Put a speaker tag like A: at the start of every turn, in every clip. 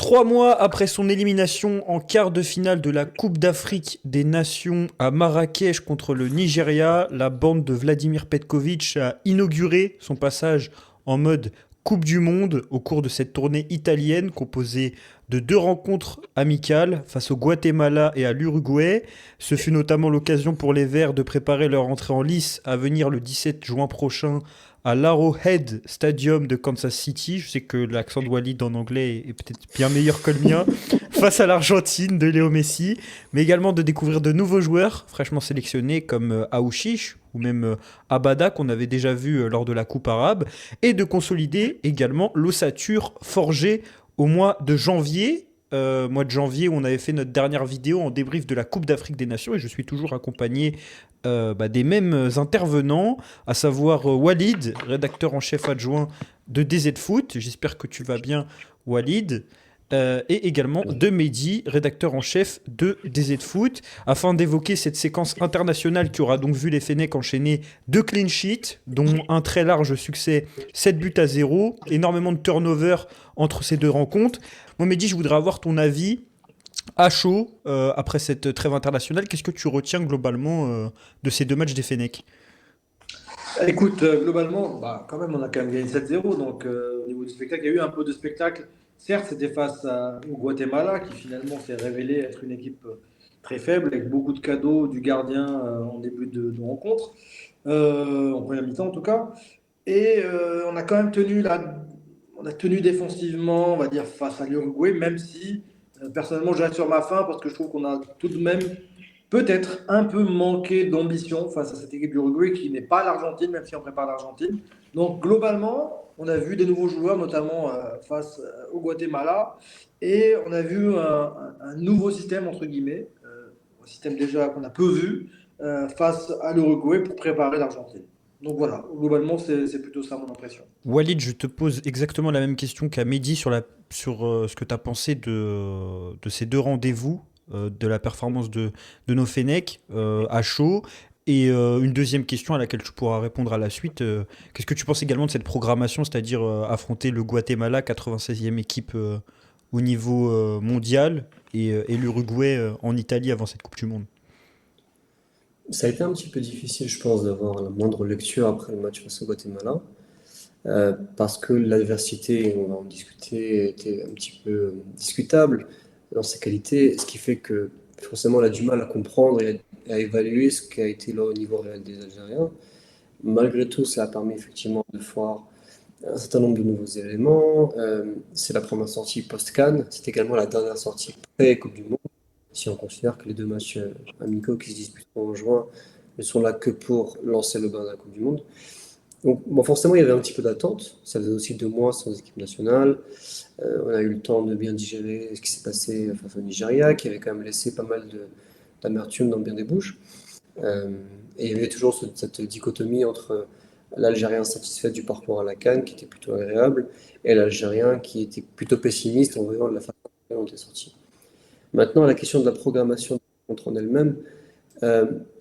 A: 3 mois après son élimination en quart de finale de la Coupe d'Afrique des Nations à Marrakech contre le Nigeria, la bande de Vladimir Petkovic a inauguré son passage en mode Coupe du Monde au cours de cette tournée italienne composée de 2 rencontres amicales face au Guatemala et à l'Uruguay. Ce fut notamment l'occasion pour les Verts de préparer leur entrée en lice à venir le 17 juin prochain à l'Arrowhead Stadium de Kansas City. Je sais que l'accent de Walid en anglais est peut-être bien meilleur que le mien. Face à l'Argentine de Léo Messi, mais également de découvrir de nouveaux joueurs fraîchement sélectionnés comme Aouchiche ou même Abada qu'on avait déjà vu lors de la Coupe arabe, et de consolider également l'ossature forgée au mois de janvier. Mois de janvier où on avait fait notre dernière vidéo en débrief de la Coupe d'Afrique des Nations, et je suis toujours accompagné des mêmes intervenants, à savoir Walid, rédacteur en chef adjoint de DZ Foot. J'espère que tu vas bien, Walid. Et également de Mehdi, rédacteur en chef de DZ Foot, afin d'évoquer cette séquence internationale qui aura donc vu les Fennecs enchaîner 2 clean sheets, dont un très large succès, 7 buts à 0, énormément de turnover entre ces 2 rencontres. Moi, Mehdi, je voudrais avoir ton avis à chaud après cette trêve internationale. Qu'est-ce que tu retiens globalement de ces 2 matchs des Fennecs?
B: Écoute, globalement, quand même, on a quand même gagné 7-0. Donc, au niveau du spectacle, il y a eu un peu de spectacle. Certes, c'était au Guatemala, qui finalement s'est révélé être une équipe très faible, avec beaucoup de cadeaux du gardien en début de rencontre, en première mi-temps en tout cas. Et on a tenu défensivement, on va dire, face à l'Uruguay, même si personnellement, je reste sur ma faim parce que je trouve qu'on a tout de même peut-être un peu manqué d'ambition face à cette équipe d'Uruguay qui n'est pas l'Argentine, même si on prépare l'Argentine. Donc globalement, on a vu des nouveaux joueurs, notamment face au Guatemala, et on a vu un nouveau système, entre guillemets, un système déjà qu'on a peu vu, face à l'Uruguay pour préparer l'Argentine. Donc voilà, globalement, c'est plutôt ça mon impression.
A: Walid, je te pose exactement la même question qu'à Mehdi sur ce que tu as pensé de ces 2 rendez-vous, de la performance de nos Fennecs à chaud. Et une deuxième question à laquelle tu pourras répondre à la suite. Qu'est-ce que tu penses également de cette programmation, c'est-à-dire affronter le Guatemala, 96e équipe au niveau mondial, et l'Uruguay en Italie avant cette Coupe du Monde?
C: Ça a été un petit peu difficile, je pense, d'avoir la moindre lecture après le match face au Guatemala, parce que l'adversité, on va en discuter, était un petit peu discutable dans ses qualités, ce qui fait que forcément, on a du mal à comprendre et à évaluer ce qui a été là au niveau réel des Algériens. Malgré tout, ça a permis effectivement de voir un certain nombre de nouveaux éléments. C'est la première sortie post-Cannes, c'est également la dernière sortie pré-Coupe du Monde, si on considère que les 2 matchs amicaux qui se disputeront en juin ne sont là que pour lancer le bain de la Coupe du Monde. Donc, bon, forcément, il y avait un petit peu d'attente. Ça faisait aussi 2 mois sans équipe nationale. On a eu le temps de bien digérer ce qui s'est passé face au Nigeria, qui avait quand même laissé pas mal d'amertume dans bien des bouches. Euh, et il y avait toujours cette dichotomie entre l'Algérien satisfait du parcours à la CAN, qui était plutôt agréable, et l'Algérien qui était plutôt pessimiste en voyant la façon dont on était sorti. Maintenant, la question de la programmation contre en elle-même,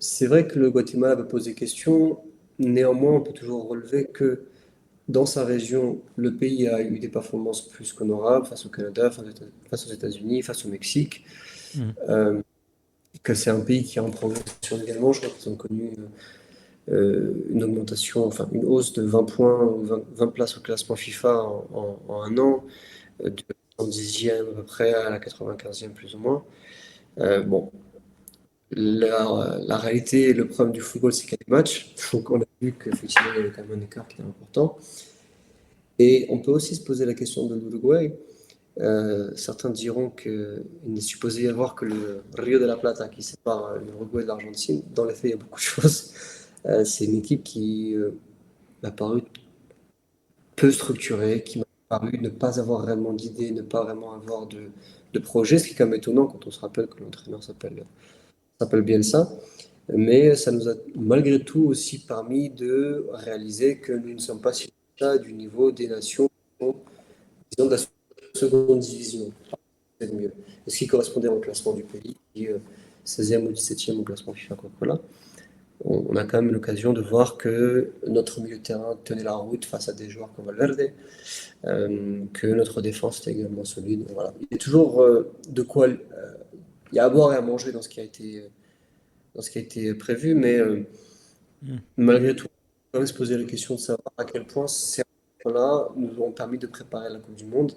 C: c'est vrai que le Guatemala va poser question. Néanmoins, on peut toujours relever que dans sa région, le pays a eu des performances plus qu'honorables face au Canada, face aux États-Unis, face au Mexique.
A: Mhm.
C: Euh, que c'est un pays qui est en progression également. Je crois qu'ils ont connu une augmentation, enfin une hausse de 20 points, 20 places au classement FIFA en un an, de 110e à peu près à la 95e plus ou moins. Bon, la réalité et le problème du football, c'est qu'il y a des matchs. Donc on a vu qu'effectivement, il y avait quand même un écart qui était important. Et on peut aussi se poser la question de l'Uruguay. Certains diront qu'il n'est supposé y avoir que le Rio de la Plata qui sépare l'Uruguay de l'Argentine. Dans les faits, il y a beaucoup de choses. C'est une équipe qui m'a paru peu structurée, qui m'a paru ne pas avoir réellement d'idées, ne pas vraiment avoir de projet, ce qui est quand même étonnant quand on se rappelle que l'entraîneur s'appelle Bielsa. Mais ça nous a malgré tout aussi permis de réaliser que nous ne sommes pas si loin du niveau des nations, disons, de la seconde division. C'est mieux. Et ce qui correspondait au classement du pays, qui est 16e ou 17e au classement FIFA Coca-Cola. on a quand même l'occasion de voir que notre milieu de terrain tenait la route face à des joueurs comme Valverde, que notre défense était également solide. Voilà. Il y a toujours de quoi, il y a à boire et à manger dans ce qui a été, dans ce qui a été prévu, mais
A: Mm.
C: malgré tout, on peut quand même se poser la question de savoir à quel point ces là nous ont permis de préparer la Coupe du Monde.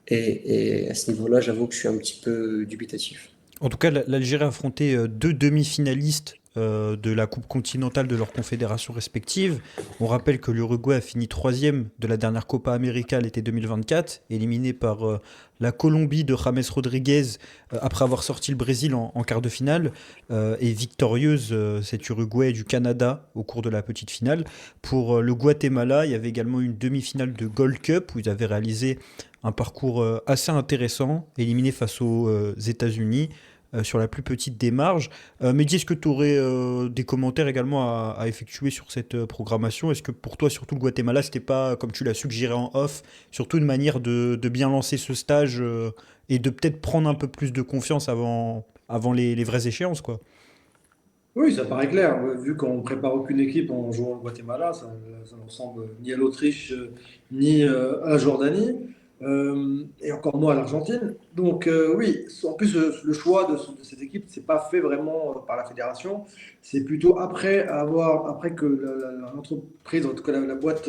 C: Et à ce niveau-là, j'avoue que je suis un petit peu dubitatif.
A: En tout cas, l'Algérie a affronté deux demi-finalistes de la Coupe continentale de leurs confédérations respectives. On rappelle que l'Uruguay a fini troisième de la dernière Copa América l'été 2024, éliminé par la Colombie de James Rodriguez après avoir sorti le Brésil en quart de finale, et victorieuse cet Uruguay du Canada au cours de la petite finale. Pour le Guatemala, il y avait également une demi-finale de Gold Cup où ils avaient réalisé un parcours assez intéressant, éliminé face aux États-Unis sur la plus petite des marges. Mehdi, est-ce que tu aurais des commentaires également à effectuer sur cette programmation? Est-ce que pour toi, surtout le Guatemala, c'était pas, comme tu l'as suggéré en off, surtout une manière de bien lancer ce stage et de peut-être prendre un peu plus de confiance avant les vraies échéances, quoi?
B: Oui, ça paraît clair. Vu qu'on ne prépare aucune équipe en jouant au Guatemala, ça ne ressemble ni à l'Autriche ni à la Jordanie, et encore moins à l'Argentine. Donc oui, en plus le choix de cette équipe, c'est pas fait vraiment par la fédération. C'est plutôt après que l'entreprise, en tout cas la boîte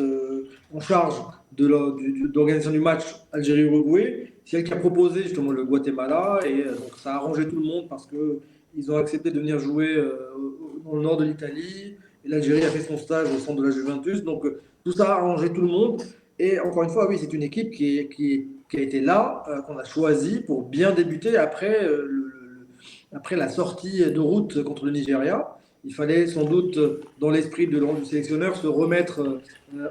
B: en charge de l'organisation du match Algérie-Uruguay, c'est elle qui a proposé justement le Guatemala, et donc ça a arrangé tout le monde parce que ils ont accepté de venir jouer dans le nord de l'Italie. Et l'Algérie a fait son stage au centre de la Juventus. Donc tout ça a arrangé tout le monde. Et encore une fois, oui, c'est une équipe qui a été là, qu'on a choisi pour bien débuter après la sortie de route contre le Nigeria. Il fallait sans doute, dans l'esprit du sélectionneur, se remettre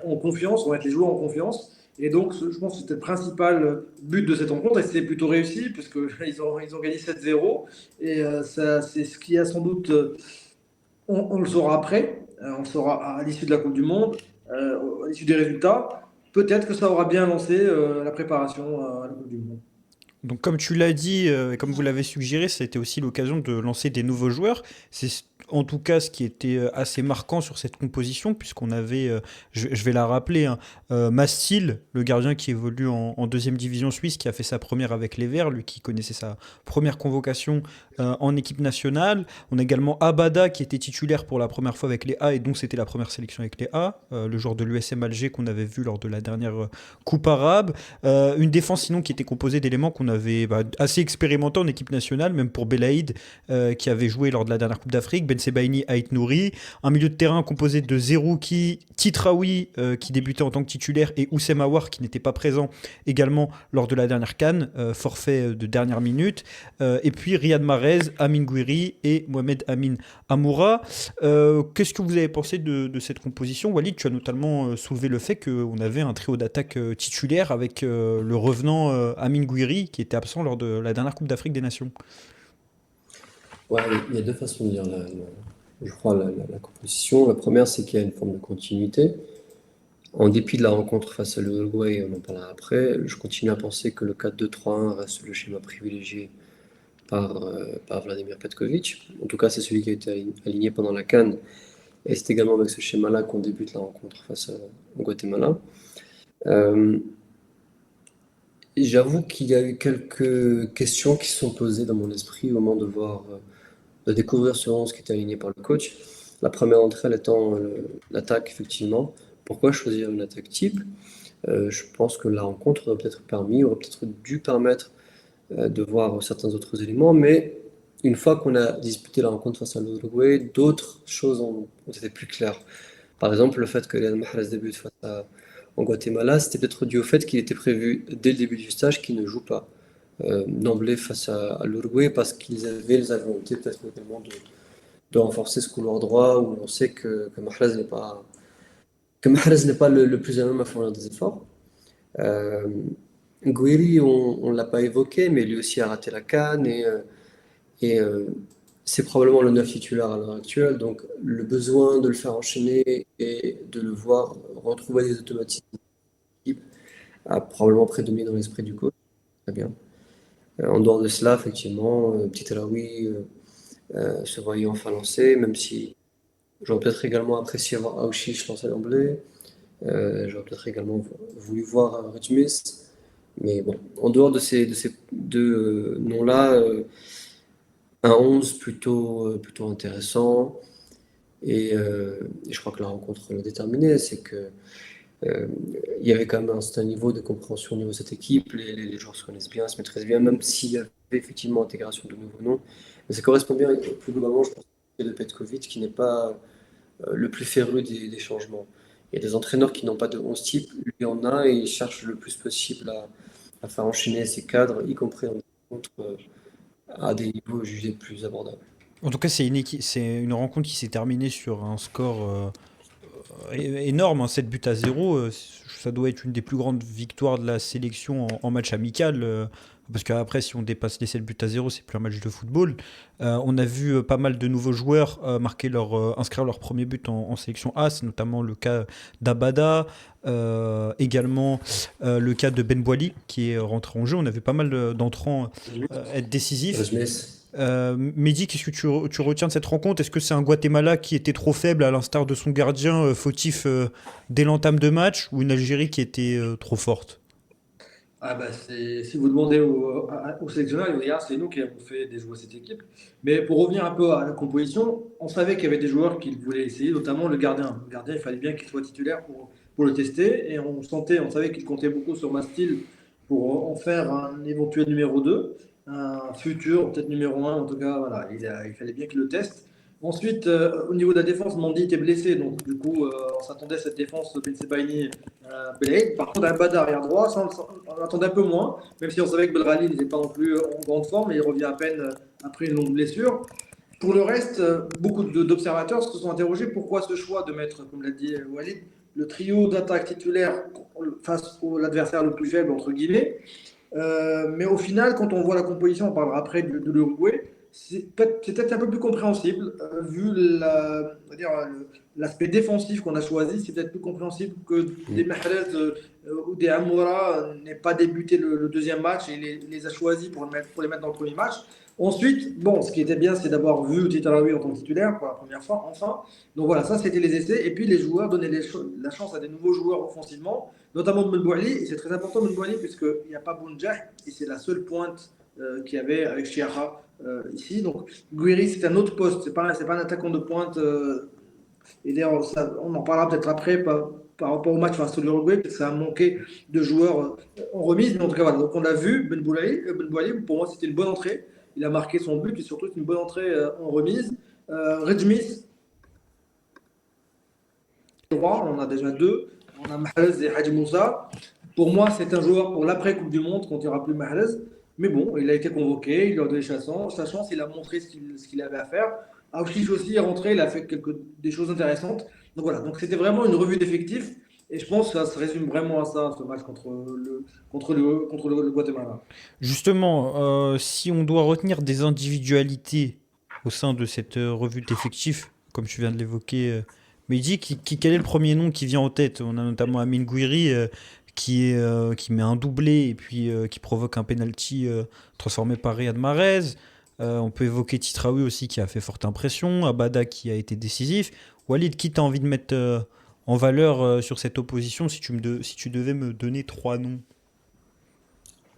B: en confiance, remettre les joueurs en confiance. Et donc, je pense que c'était le principal but de cette rencontre. Et c'est plutôt réussi, puisqu'ils ils ont gagné 7-0. Et ça, c'est ce qui a sans doute, on le saura après, on le saura à l'issue de la Coupe du Monde, à l'issue des résultats. Peut-être que ça aura bien lancé la préparation à la Coupe du Monde.
A: Donc, comme tu l'as dit, et comme vous l'avez suggéré, ça a été aussi l'occasion de lancer des nouveaux joueurs. C'est en tout cas ce qui était assez marquant sur cette composition, puisqu'on avait, je vais la rappeler, hein, Mastil, le gardien qui évolue en deuxième division suisse, qui a fait sa première avec les Verts, lui qui connaissait sa première convocation en équipe nationale. On a également Abada, qui était titulaire pour la première fois avec les A, et donc c'était la première sélection avec les A, le joueur de l'USM Alger qu'on avait vu lors de la dernière Coupe arabe. Une défense sinon qui était composée d'éléments qu'on avait assez expérimentés en équipe nationale, même pour Belaïd qui avait joué lors de la dernière Coupe d'Afrique, Ben Sebaini, Ait Nouri, un milieu de terrain composé de Zerouki, Titraoui qui débutait en tant que titulaire et Oussem Aouar qui n'était pas présent également lors de la dernière CAN, forfait de dernière minute, et puis Riyad Mahrez, Amin Gouiri et Mohamed Amin Amoura. Qu'est-ce que vous avez pensé de cette composition? Walid, tu as notamment soulevé le fait qu'on avait un trio d'attaque titulaire avec le revenant Amin Gouiri qui était absent lors de la dernière Coupe d'Afrique des Nations.
C: Ouais, il y a deux façons de dire je crois la composition. La première, c'est qu'il y a une forme de continuité. En dépit de la rencontre face à l'Uruguay, on en parlera après, je continue à penser que le 4-2-3-1 reste le schéma privilégié par Vladimir Petkovic. En tout cas, c'est celui qui a été aligné pendant la CAN. Et c'est également avec ce schéma-là qu'on débute la rencontre au Guatemala. J'avoue qu'il y a eu quelques questions qui se sont posées dans mon esprit au moment de découvrir ce 11 qui était aligné par le coach. La première d'entre elles étant l'attaque, effectivement. Pourquoi choisir une attaque type? Je pense que la rencontre aurait peut-être dû permettre de voir certains autres éléments, mais une fois qu'on a disputé la rencontre face à l'Uruguay, d'autres choses ont été plus claires. Par exemple, le fait que Riyad Mahrez débute en Guatemala, c'était peut-être dû au fait qu'il était prévu dès le début du stage qu'il ne joue pas d'emblée face à l'Uruguay parce qu'ils avaient la volonté peut-être également de renforcer ce couloir droit où on sait que Mahrez n'est pas le plus à même à fournir des efforts. Euh, Gouiri, on ne l'a pas évoqué, mais lui aussi a raté la CAN et c'est probablement le 9 titulaire à l'heure actuelle. Donc le besoin de le faire enchaîner et de le voir retrouver des automatismes a probablement prédominé dans l'esprit du coach. Très bien. En dehors de cela, effectivement, Petit Raoui se voyait enfin lancé, même si J'aurais peut-être également apprécié voir Aouchiche lancer d'emblée. J'aurais peut-être également voulu voir Red Smith. Mais bon, en dehors de ces deux noms-là, un 11 plutôt intéressant. Et je crois que la rencontre l'a déterminé, c'est que euh, il y avait quand même un certain niveau de compréhension au niveau de cette équipe. Les joueurs se connaissent bien, se maîtrisent bien, même s'il y avait effectivement intégration de nouveaux noms. Mais ça correspond bien plus globalement, je pense, de Petkovic, qui n'est pas le plus féru des changements. Il y a des entraîneurs qui n'ont pas de 11 type, lui en a, et il cherche le plus possible à faire enchaîner ses cadres, y compris en contre, à des niveaux jugés plus abordables.
A: En tout cas, c'est une rencontre qui s'est terminée sur un score énorme, hein, 7 buts à 0. Ça doit être une des plus grandes victoires de la sélection en match amical. Parce qu'après, si on dépasse les 7 buts à 0, c'est plus un match de football. On a vu pas mal de nouveaux joueurs inscrire leur premier but en sélection A. C'est notamment le cas d'Abada, également le cas de Ben Boili qui est rentré en jeu. On a vu pas mal d'entrants être décisifs.
C: Smith.
A: Mehdi, qu'est-ce que tu retiens de cette rencontre? Est-ce que c'est un Guatemala qui était trop faible, à l'instar de son gardien, fautif dès l'entame de match, ou une Algérie qui était trop forte?
B: Ah bah si vous demandez aux sélectionneurs, ils vont dire ah, c'est nous qui avons fait déjouer cette équipe. Mais pour revenir un peu à la composition, on savait qu'il y avait des joueurs qui voulaient essayer, notamment le gardien. Le gardien, il fallait bien qu'il soit titulaire pour le tester. Et on savait qu'il comptait beaucoup sur Mastil pour en faire un éventuel numéro 2, un futur, peut-être numéro un. En tout cas, voilà, il fallait bien qu'il le teste. Ensuite, au niveau de la défense, Mandy était blessé, donc du coup, on s'attendait à cette défense de Ben Sebaini Belhaïd. Par contre, un bas d'arrière droit, ça, on l'attendait un peu moins, même si on savait que Belrali n'était pas non plus en grande forme, et il revient à peine après une longue blessure. Pour le reste, beaucoup d'observateurs se sont interrogés pourquoi ce choix de mettre, comme l'a dit Walid, le trio d'attaque titulaire face à l'adversaire le plus faible, entre guillemets. Mais au final, quand on voit la composition, on parlera après de l'Uruguay, c'est peut-être un peu plus compréhensible, vu l'aspect défensif qu'on a choisi, c'est peut-être plus compréhensible que des Mahrez ou des Amoura n'aient pas débuté le deuxième match et les a choisis pour les mettre dans le premier match. Ensuite, bon, ce qui était bien, c'est d'avoir vu Titraoui en tant que titulaire pour la première fois, enfin. Donc voilà, ça c'était les essais. Et puis les joueurs donnaient la chance à des nouveaux joueurs offensivement, notamment de Mbouali. Et c'est très important de Mbouali, puisqu'il n'y a pas Bounjah, et c'est la seule pointe qu'il y avait avec Chiara ici. Donc Guiri, c'est un autre poste, c'est pas un attaquant de pointe. Et d'ailleurs, on en parlera peut-être après par rapport au match face à l'Uruguay, peut-être que ça a manqué de joueurs en remise. Mais en tout cas, voilà. Donc on a vu Ben Boulaï, pour moi c'était une bonne entrée. Il a marqué son but et surtout c'est une bonne entrée en remise. Red Smith, droit, on en a déjà deux. On a Mahrez et Hadji Moussa. Pour moi, c'est un joueur pour l'après-Coupe du Monde, quand il n'y aura plus Mahrez. Mais bon, il a été convoqué, il a donné sa chance, il a montré ce qu'il avait à faire. Auschwitz aussi est rentré, il a fait des choses intéressantes. Donc voilà, donc c'était vraiment une revue d'effectifs. Et je pense que ça se résume vraiment à ça, ce match contre le Guatemala.
A: Justement, si on doit retenir des individualités au sein de cette revue d'effectifs, comme tu viens de l'évoquer, Mehdi, quel est le premier nom qui vient en tête? On a notamment Amine Gouiri qui met un doublé et puis qui provoque un penalty transformé par Riyad Mahrez. On peut évoquer Titraoui aussi qui a fait forte impression, Abada qui a été décisif. Walid, qui t'a envie de mettre en valeur sur cette opposition si tu devais me donner trois noms?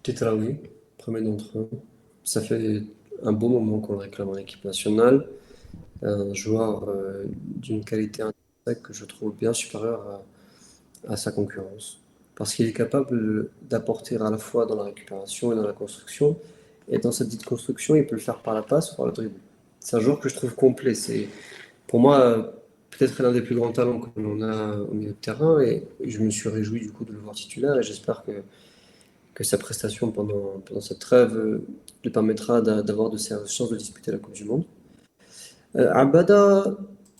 C: Tetraoui, premier d'entre eux. Ça fait un bon moment qu'on le réclame en équipe nationale. Un joueur d'une qualité intrinsèque que je trouve bien supérieure à sa concurrence. Parce qu'il est capable d'apporter à la fois dans la récupération et dans la construction. Et dans cette dite construction, il peut le faire par la passe ou par le dribble. C'est un joueur que je trouve complet. C'est pour moi peut-être l'un des plus grands talents que l'on a au milieu de terrain. Et je me suis réjoui du coup de le voir titulaire. Et j'espère que sa prestation pendant cette trêve lui permettra d'avoir de sérieuses chances de disputer la Coupe du Monde. Abada,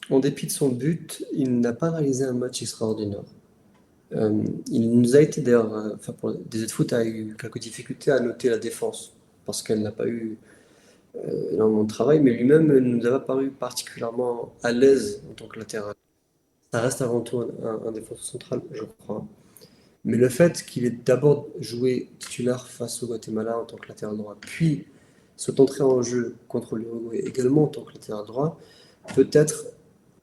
C: en dépit de son but, il n'a pas réalisé un match extraordinaire. Il nous a été d'ailleurs, pour des foot a eu quelques difficultés à noter la défense parce qu'elle n'a pas eu énormément de travail, mais lui-même ne nous a pas paru particulièrement à l'aise en tant que latéral. Ça reste avant tout un défenseur central, je crois. Mais le fait qu'il ait d'abord joué titulaire face au Guatemala en tant que latéral droit, puis soit entré en jeu contre l'Uruguay également en tant que latéral droit, peut-être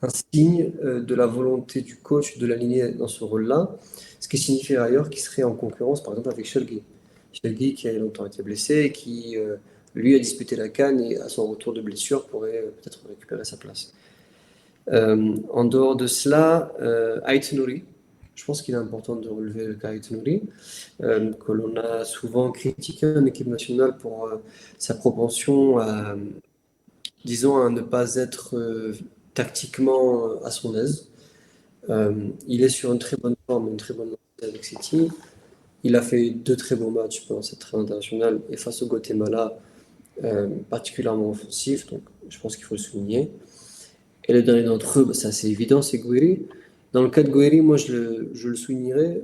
C: un signe de la volonté du coach de l'aligner dans ce rôle-là, ce qui signifie ailleurs qu'il serait en concurrence, par exemple, avec Shelby. Shelby qui a longtemps été blessé et qui, lui, a disputé la CAN et à son retour de blessure pourrait peut-être récupérer sa place. En dehors de cela, Ait Nouri, je pense qu'il est important de relever le cas Ait Nouri, que l'on a souvent critiqué en équipe nationale pour sa propension à, disons, à ne pas être tactiquement à son aise. Il est sur une très bonne forme, une très bonne lancée avec City. Il a fait deux très bons matchs pendant cette trêve internationale et face au Guatemala, particulièrement offensif, donc je pense qu'il faut le souligner. Et le dernier d'entre eux, bah, c'est assez évident, c'est Guiri. Dans le cas de Guiri, moi je le soulignerais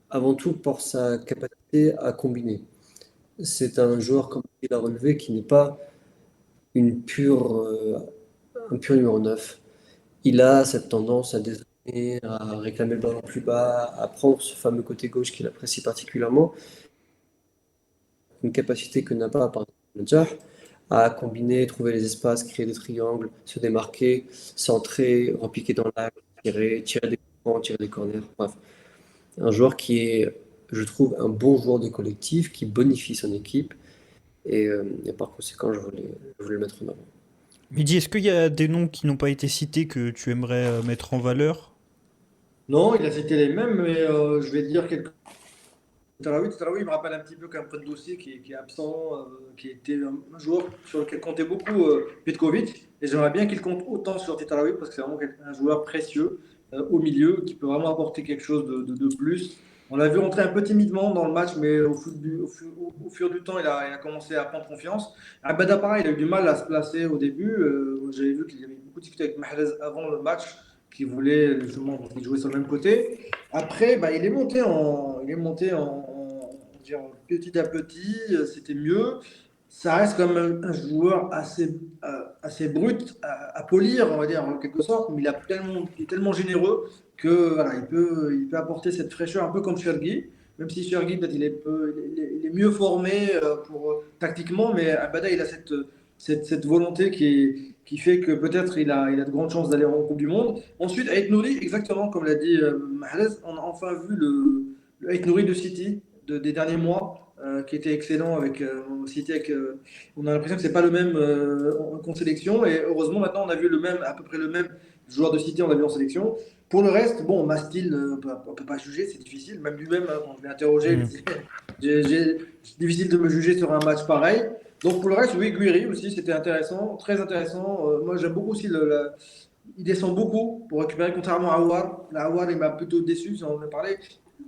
C: avant tout pour sa capacité à combiner. C'est un joueur, comme il a relevé, qui n'est pas une un pur numéro 9. Il a cette tendance à dézonner, à réclamer le ballon plus bas, à prendre ce fameux côté gauche qu'il apprécie particulièrement. Une capacité que n'a pas, par exemple, Nadjar, à combiner, trouver les espaces, créer des triangles, se démarquer, centrer, repiquer dans l'axe, tirer des coups, tirer des corners. Bref, un joueur qui est, je trouve, un bon joueur de collectif, qui bonifie son équipe. Et par conséquent, je voulais le mettre en avant.
A: Mehdi, est-ce qu'il y a des noms qui n'ont pas été cités que tu aimerais mettre en valeur?
B: Non, il a cité les mêmes, mais je vais dire quelques. Tarawi, il me rappelle un petit peu comme Dossier qui est absent, qui était un joueur sur lequel comptait beaucoup Petkovic. Et j'aimerais bien qu'il compte autant sur Tarawi parce que c'est vraiment un joueur précieux au milieu qui peut vraiment apporter quelque chose de plus. On l'a vu rentrer un peu timidement dans le match, mais au fur du temps, il a commencé à prendre confiance. Abada, pareil, il a eu du mal à se placer au début. J'avais vu qu'il avait beaucoup discuté avec Mahrez avant le match, qui voulait justement jouer sur le même côté. Après, bah, il est monté en petit à petit, c'était mieux. Ça reste quand même un joueur assez brut à polir, on va dire, en quelque sorte, mais il est tellement généreux que voilà, il peut apporter cette fraîcheur un peu comme Chergui, même si Chergui, peut-être, il est mieux formé tactiquement, mais Abada, il a cette volonté qui fait que peut-être il a de grandes chances d'aller en Coupe du Monde. Ensuite, Ait Nouri, exactement comme l'a dit Mahrez, on a enfin vu le Ait Nouri de City des derniers mois, qui était excellent avec City. On a l'impression que c'est pas le même qu'en sélection, et heureusement maintenant on a vu à peu près le même joueur de City, on l'a vu en sélection. Pour le reste, bon, Mastil, on peut pas juger, c'est difficile. Même lui-même, hein, quand je l'ai interrogé, il me
A: Hmm.
B: disait, c'est difficile de me juger sur un match pareil. Donc pour le reste, oui, Guiri aussi, c'était intéressant, très intéressant. Moi, j'aime beaucoup aussi il descend beaucoup pour récupérer, contrairement à Aouar. Là, Aouar, il m'a plutôt déçu, si on en a parlé.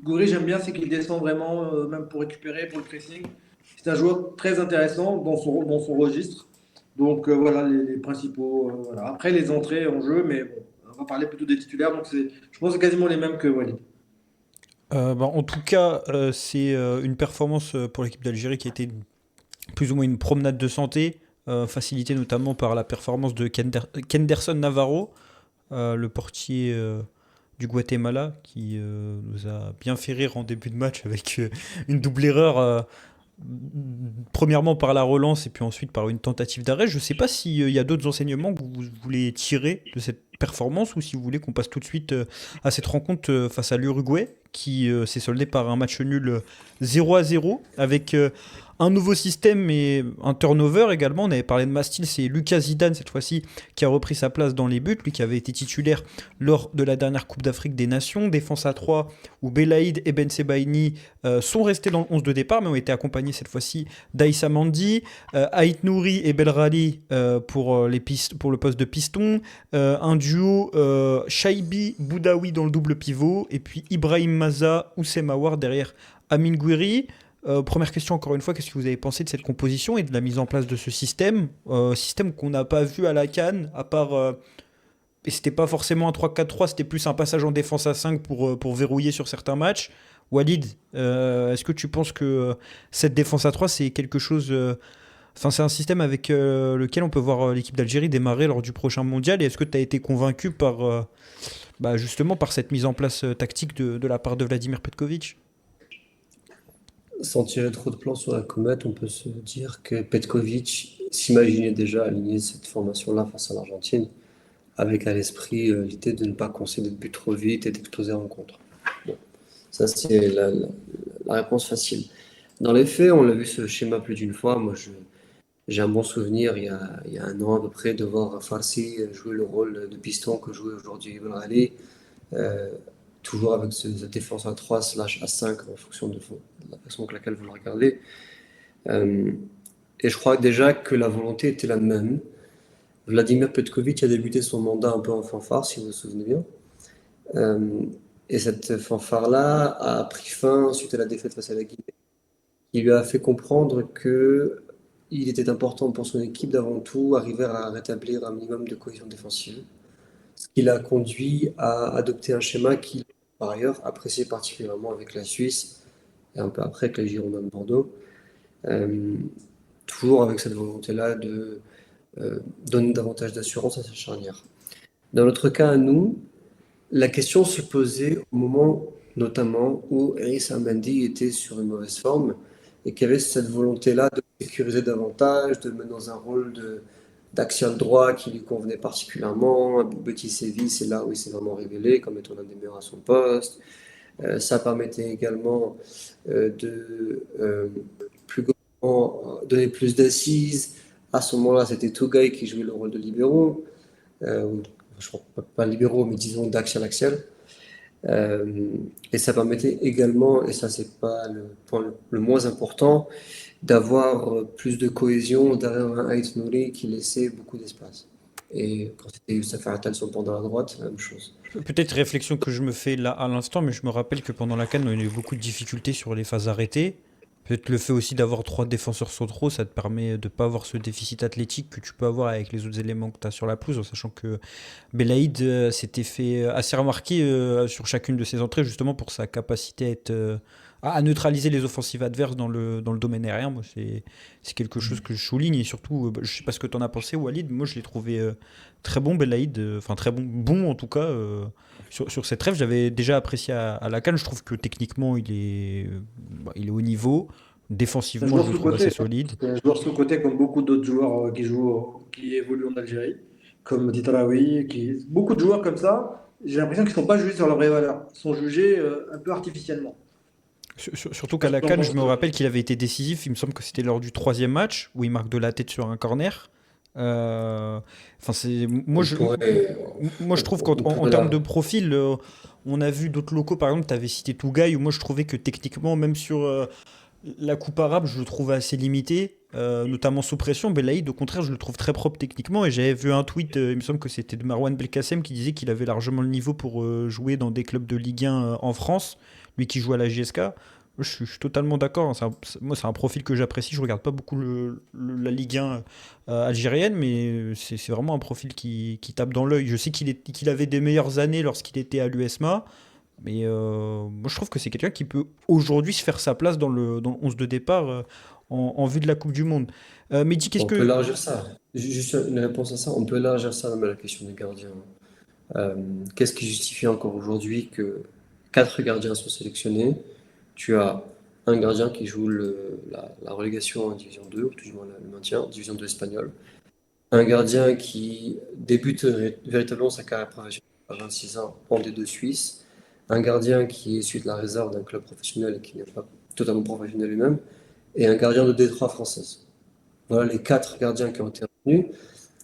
B: Goury, j'aime bien, c'est qu'il descend vraiment, même pour récupérer, pour le pressing. C'est un joueur très intéressant dans son registre. Donc voilà les principaux. Voilà. Après, les entrées en jeu, mais bon, on va parler plutôt des titulaires. Donc je pense que c'est quasiment les mêmes que Walid.
A: Bah, en tout cas, c'est une performance pour l'équipe d'Algérie qui a été plus ou moins une promenade de santé, facilitée notamment par la performance de Kenderson Navarro, le portier du Guatemala, qui nous a bien fait rire en début de match avec une double erreur. Premièrement par la relance et puis ensuite par une tentative d'arrêt. Je ne sais pas s'il y a d'autres enseignements que vous voulez tirer de cette performance ou si vous voulez qu'on passe tout de suite à cette rencontre face à l'Uruguay qui s'est soldée par un match nul 0-0 avec un nouveau système et un turnover également. On avait parlé de Mastil, c'est Lucas Zidane cette fois-ci qui a repris sa place dans les buts, lui qui avait été titulaire lors de la dernière Coupe d'Afrique des Nations. Défense à 3 où Belaïd et Ben Sebaini sont restés dans le 11 de départ, mais ont été accompagnés cette fois-ci d'Aïssa Mandi, Ait Nouri et Belrali pour le poste de piston, un duo Shaibi Boudaoui dans le double pivot, et puis Ibrahim Maza, Oussem Aouar derrière Amin Gouiri. Première question encore une fois, qu'est-ce que vous avez pensé de cette composition et de la mise en place de ce système système qu'on n'a pas vu à la CAN, à part et c'était pas forcément un 3-4-3, c'était plus un passage en défense à 5 pour verrouiller sur certains matchs. Walid, est-ce que tu penses que cette défense à 3, c'est quelque chose. Enfin, c'est un système avec lequel on peut voir l'équipe d'Algérie démarrer lors du prochain mondial. Et est-ce que tu as été convaincu justement par cette mise en place tactique de la part de Vladimir Petkovic?
C: Sans tirer trop de plans sur la comète, on peut se dire que Petkovic s'imaginait déjà aligner cette formation-là face à l'Argentine. avec à l'esprit l'idée de ne pas concéder de but trop vite et d'exploser la rencontre. Bon, ça c'est la réponse facile. Dans les faits, on l'a vu ce schéma plus d'une fois. Moi, j'ai un bon souvenir, il y a un an à peu près, de voir Farsi jouer le rôle de piston que jouait aujourd'hui Ibn Ali, euh, toujours avec cette défense à 3 slash à 5 en fonction de la façon avec laquelle vous le regardez. Euh, et je crois déjà que la volonté était la même. Vladimir Petkovic a débuté son mandat un peu en fanfare, si vous vous souvenez bien. Euh, et cette fanfare-là a pris fin suite à la défaite face à la Guinée. Il lui a fait comprendre que il était important pour son équipe d'avant tout arriver à rétablir un minimum de cohésion défensive, ce qui l'a conduit à adopter un schéma qu'il, par ailleurs, appréciait particulièrement avec la Suisse et un peu après avec les Girondins de Bordeaux. Euh, Toujours avec cette volonté-là de donner davantage d'assurance à sa charnière. Dans notre cas à nous, la question se posait au moment notamment où Issa Mendy était sur une mauvaise forme et qu'il y avait cette volonté-là de sécuriser davantage, de le mettre dans un rôle d'axial droit qui lui convenait particulièrement. Un petit Séville, c'est là où il s'est vraiment révélé comme étant l'un des meilleurs à son poste. Ça permettait également de plus donner plus d'assises. À ce moment-là, c'était Tougaï qui jouait le rôle de libéraux. Je crois pas libéraux, mais disons d'axial-axial. Et ça permettait également, et ça c'est pas le point le moins important, d'avoir plus de cohésion derrière un Ait Nouri qui laissait beaucoup d'espace. Et quand c'était Youssef Attal sur le banc à droite, la même chose.
A: Peut-être réflexion que je me fais là à l'instant, mais je me rappelle que pendant la CAN, on a eu beaucoup de difficultés sur les phases arrêtées. Peut-être le fait aussi d'avoir trois défenseurs centraux, ça te permet de pas avoir ce déficit athlétique que tu peux avoir avec les autres éléments que tu as sur la pelouse, en sachant que Belaïd s'était fait assez remarquer sur chacune de ses entrées, justement pour sa capacité à neutraliser les offensives adverses dans le domaine aérien. Moi, c'est quelque chose que je souligne, et surtout, je sais pas ce que tu en as pensé, Walid, moi je l'ai trouvé très bon, Belaïd, enfin très bon en tout cas. Sur cette trêve, j'avais déjà apprécié à la CAN. Je trouve que techniquement, il est au niveau.
B: C'est un
A: Défensivement,
B: joueur
A: je le trouve
B: sous-côté,
A: assez
B: hein.
A: solide.
B: C'est un joueur sous-côté comme beaucoup d'autres joueurs qui jouent, qui évoluent en Algérie, comme Titraoui, beaucoup de joueurs comme ça. J'ai l'impression qu'ils ne sont pas jugés sur leur vraie valeur. Ils sont jugés un peu artificiellement. Je sais
A: Surtout
B: pas
A: qu'à
B: ce que
A: la
B: tu en
A: CAN, je
B: penses,
A: me
B: toi.
A: rappelle qu'il avait été décisif. Il me semble que c'était lors du troisième match où il marque de la tête sur un corner. Enfin,
C: On pourrait,
A: moi, je trouve qu'en
C: on
A: en
C: pourrait
A: termes de
C: là.
A: profil, on a vu d'autres locaux. Par exemple, tu avais cité Tougaï, où moi je trouvais que techniquement, même sur la coupe arabe, je le trouvais assez limité, notamment sous pression. Belaïd, au contraire, je le trouve très propre techniquement. Et j'avais vu un tweet, il me semble que c'était de Marwan Belkacem, qui disait qu'il avait largement le niveau pour jouer dans des clubs de Ligue 1 en France, lui qui joue à la JSK. Moi, je suis totalement d'accord, hein. Moi, c'est un profil que j'apprécie. Je regarde pas beaucoup la Ligue 1 algérienne, mais c'est vraiment un profil qui tape dans l'œil. Je sais qu'il avait des meilleures années lorsqu'il était à l'USMA, mais moi, je trouve que c'est quelqu'un qui peut aujourd'hui se faire sa place dans le 11 de départ en vue de la Coupe du Monde. Mehdi, qu'est-ce
C: On peut
A: que.
C: élargir ça. Juste une réponse à ça. On peut élargir ça même à la question des gardiens. Euh, Qu'est-ce qui justifie encore aujourd'hui que quatre gardiens sont sélectionnés? Tu as un gardien qui joue la relégation en Division 2, ou tout du moins le maintien, Division 2 espagnole. Un gardien qui débute véritablement sa carrière professionnelle à 26 ans en D2 Suisse. Un gardien qui est issu de la réserve d'un club professionnel et qui n'est pas totalement professionnel lui-même. Et un gardien de D3 française. Voilà les quatre gardiens qui ont été retenus.